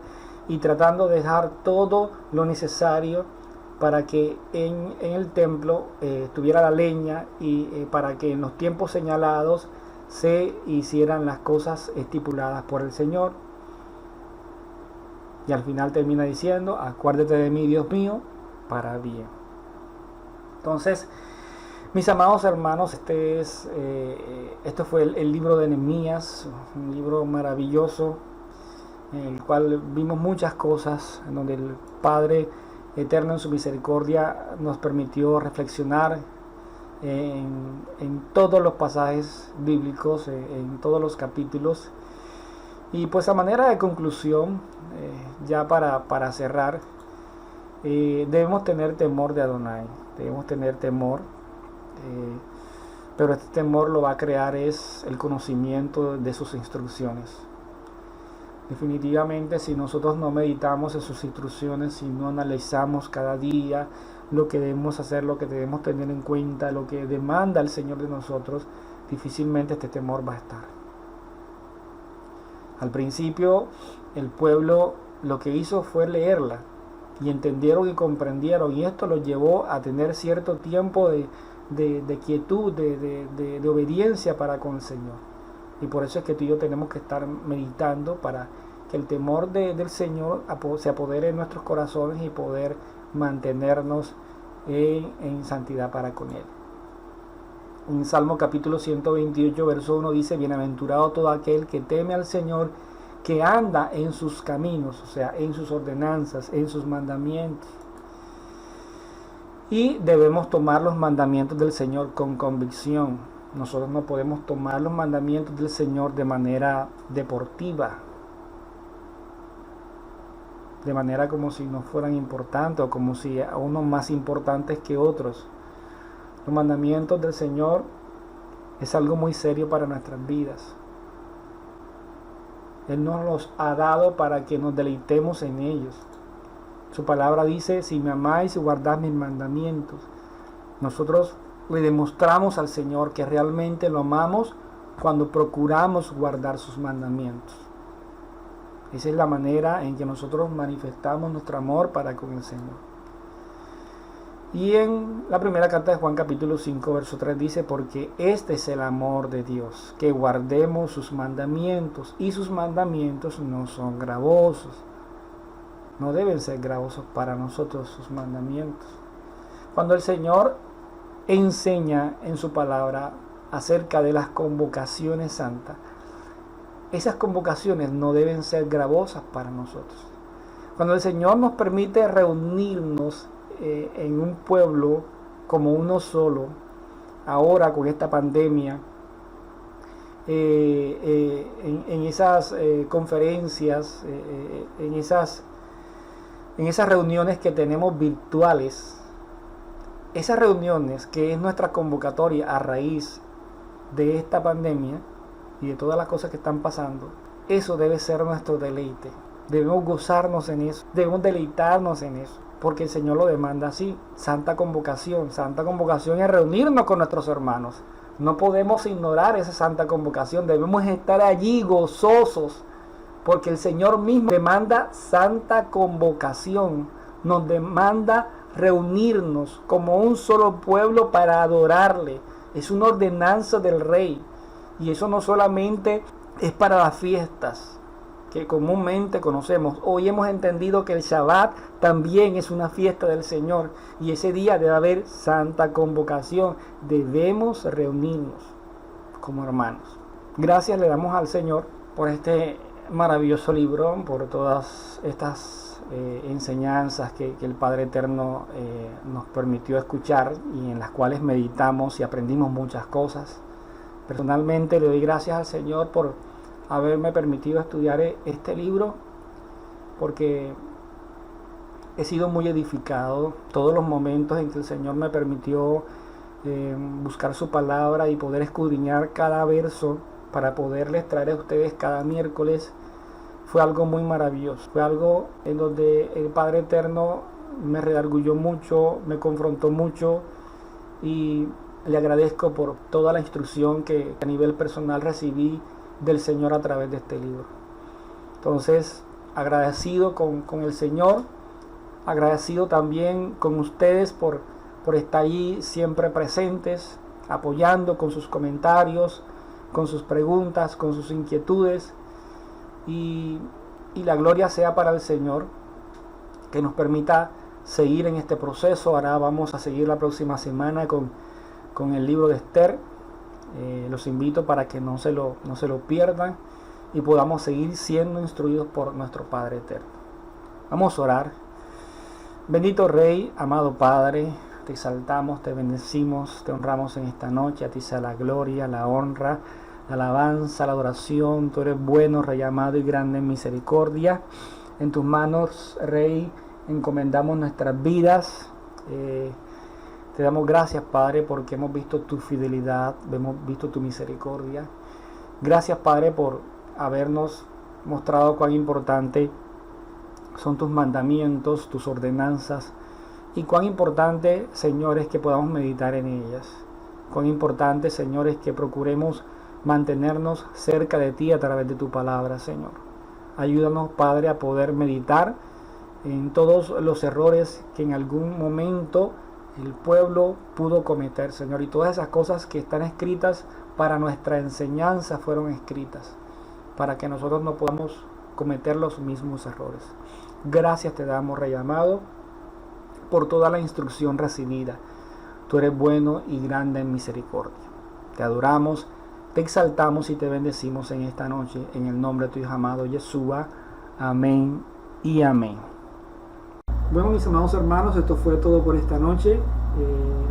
y tratando de dejar todo lo necesario para que en el templo tuviera la leña, y para que en los tiempos señalados se hicieran las cosas estipuladas por el Señor. Y al final termina diciendo: acuérdate de mí, Dios mío, para bien. Entonces, mis amados hermanos, este fue el libro de Nehemías, un libro maravilloso en el cual vimos muchas cosas, en donde el Padre Eterno en su misericordia nos permitió reflexionar en todos los pasajes bíblicos, en todos los capítulos. Y pues a manera de conclusión, ya para cerrar, debemos tener temor de Adonai, debemos tener temor. Pero este temor lo va a crear es el conocimiento de sus instrucciones. Definitivamente, si nosotros no meditamos en sus instrucciones, si no analizamos cada día lo que debemos hacer, lo que debemos tener en cuenta, lo que demanda el Señor de nosotros, difícilmente este temor va a estar. Al principio el pueblo lo que hizo fue leerla y entendieron y comprendieron, y esto los llevó a tener cierto tiempo de quietud, de obediencia para con el Señor. Y por eso es que tú y yo tenemos que estar meditando para que el temor del Señor se apodere en nuestros corazones y poder mantenernos en santidad para con Él. En Salmo capítulo 128, verso 1 dice: bienaventurado todo aquel que teme al Señor, que anda en sus caminos, o sea, en sus ordenanzas, en sus mandamientos. Y debemos tomar los mandamientos del Señor con convicción. Nosotros no podemos tomar los mandamientos del Señor de manera deportiva, de manera como si no fueran importantes o como si unos más importantes que otros. Los mandamientos del Señor es algo muy serio para nuestras vidas. Él nos los ha dado para que nos deleitemos en ellos. Su palabra dice: si me amáis y guardad mis mandamientos. Nosotros le demostramos al Señor que realmente lo amamos cuando procuramos guardar sus mandamientos. Esa es la manera en que nosotros manifestamos nuestro amor para con el Señor. Y en la primera carta de Juan capítulo 5 verso 3 dice: porque este es el amor de Dios, que guardemos sus mandamientos, y sus mandamientos no son gravosos. No deben ser gravosos para nosotros sus mandamientos. Cuando el Señor enseña en su palabra acerca de las convocaciones santas, esas convocaciones no deben ser gravosas para nosotros. Cuando el Señor nos permite reunirnos en un pueblo como uno solo, ahora con esta pandemia, en esas conferencias, en esas reuniones que tenemos virtuales, esas reuniones que es nuestra convocatoria a raíz de esta pandemia y de todas las cosas que están pasando, eso debe ser nuestro deleite. Debemos gozarnos en eso, debemos deleitarnos en eso, porque el Señor lo demanda así. Santa convocación es reunirnos con nuestros hermanos. No podemos ignorar esa santa convocación, debemos estar allí gozosos, porque el Señor mismo demanda santa convocación, nos demanda reunirnos como un solo pueblo para adorarle. Es una ordenanza del Rey, y eso no solamente es para las fiestas que comúnmente conocemos. Hoy hemos entendido que el Shabbat también es una fiesta del Señor, y ese día debe haber santa convocación. Debemos reunirnos como hermanos. Gracias le damos al Señor por este maravilloso libro, por todas estas enseñanzas que el Padre Eterno nos permitió escuchar y en las cuales meditamos y aprendimos muchas cosas. Personalmente le doy gracias al Señor por haberme permitido estudiar este libro, porque he sido muy edificado. Todos los momentos en que el Señor me permitió buscar su palabra y poder escudriñar cada verso para poderles traer a ustedes cada miércoles, fue algo muy maravilloso. Fue algo en donde el Padre Eterno me redarguyó mucho, me confrontó mucho, y le agradezco por toda la instrucción que a nivel personal recibí del Señor a través de este libro. Entonces, agradecido con el Señor, agradecido también con ustedes por estar allí siempre presentes, apoyando con sus comentarios, con sus preguntas, con sus inquietudes, y la gloria sea para el Señor, que nos permita seguir en este proceso. Ahora vamos a seguir la próxima semana con el libro de Esther. Los invito para que no se lo pierdan y podamos seguir siendo instruidos por nuestro Padre Eterno. Vamos a orar. Bendito Rey, amado Padre, te exaltamos, te bendecimos, te honramos en esta noche. A ti sea la gloria, la honra, la alabanza, la adoración. Tú eres bueno, Rey amado y grande en misericordia. En tus manos, Rey, encomendamos nuestras vidas. Te damos gracias, Padre, porque hemos visto tu fidelidad, hemos visto tu misericordia. Gracias, Padre, por habernos mostrado cuán importante son tus mandamientos, tus ordenanzas, Y cuán importante, Señor, es que podamos meditar en ellas. Cuán importante, Señor, es que procuremos mantenernos cerca de ti a través de tu palabra, Señor. Ayúdanos, Padre, a poder meditar en todos los errores que en algún momento el pueblo pudo cometer, Señor. Y todas esas cosas que están escritas para nuestra enseñanza fueron escritas, para que nosotros no podamos cometer los mismos errores. Gracias te damos, Rey amado, por toda la instrucción recibida. Tú eres bueno y grande en misericordia. Te adoramos, te exaltamos y te bendecimos en esta noche, en el nombre de tu Hijo amado Yeshua. Amén y amén. Bueno, mis amados hermanos, esto fue todo por esta noche.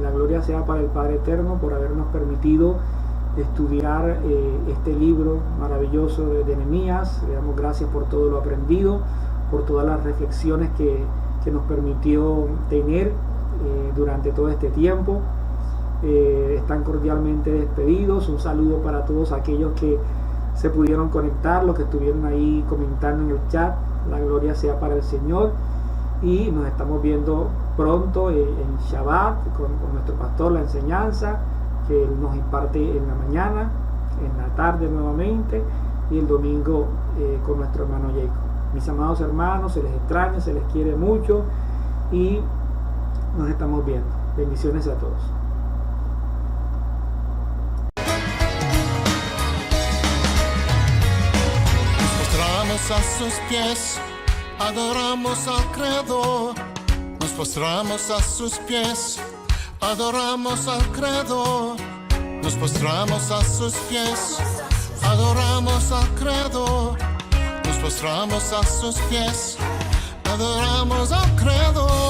La gloria sea para el Padre Eterno por habernos permitido estudiar este libro maravilloso de Nehemías. Le damos gracias por todo lo aprendido, por todas las reflexiones que nos permitió tener durante todo este tiempo. Están cordialmente despedidos. Un saludo para todos aquellos que se pudieron conectar, los que estuvieron ahí comentando en el chat. La gloria sea para el Señor. Y nos estamos viendo pronto en Shabbat con nuestro pastor, la enseñanza que él nos imparte en la mañana, en la tarde nuevamente, y el domingo con nuestro hermano Jacob. Mis amados hermanos, se les extraña, se les quiere mucho y nos estamos viendo. Bendiciones a todos. Nos postramos a sus pies, adoramos al Creador. Nos postramos a sus pies, adoramos al Creador. Nos postramos a sus pies, adoramos al Creador. Nos postramos a sus pies, adoramos al Creador.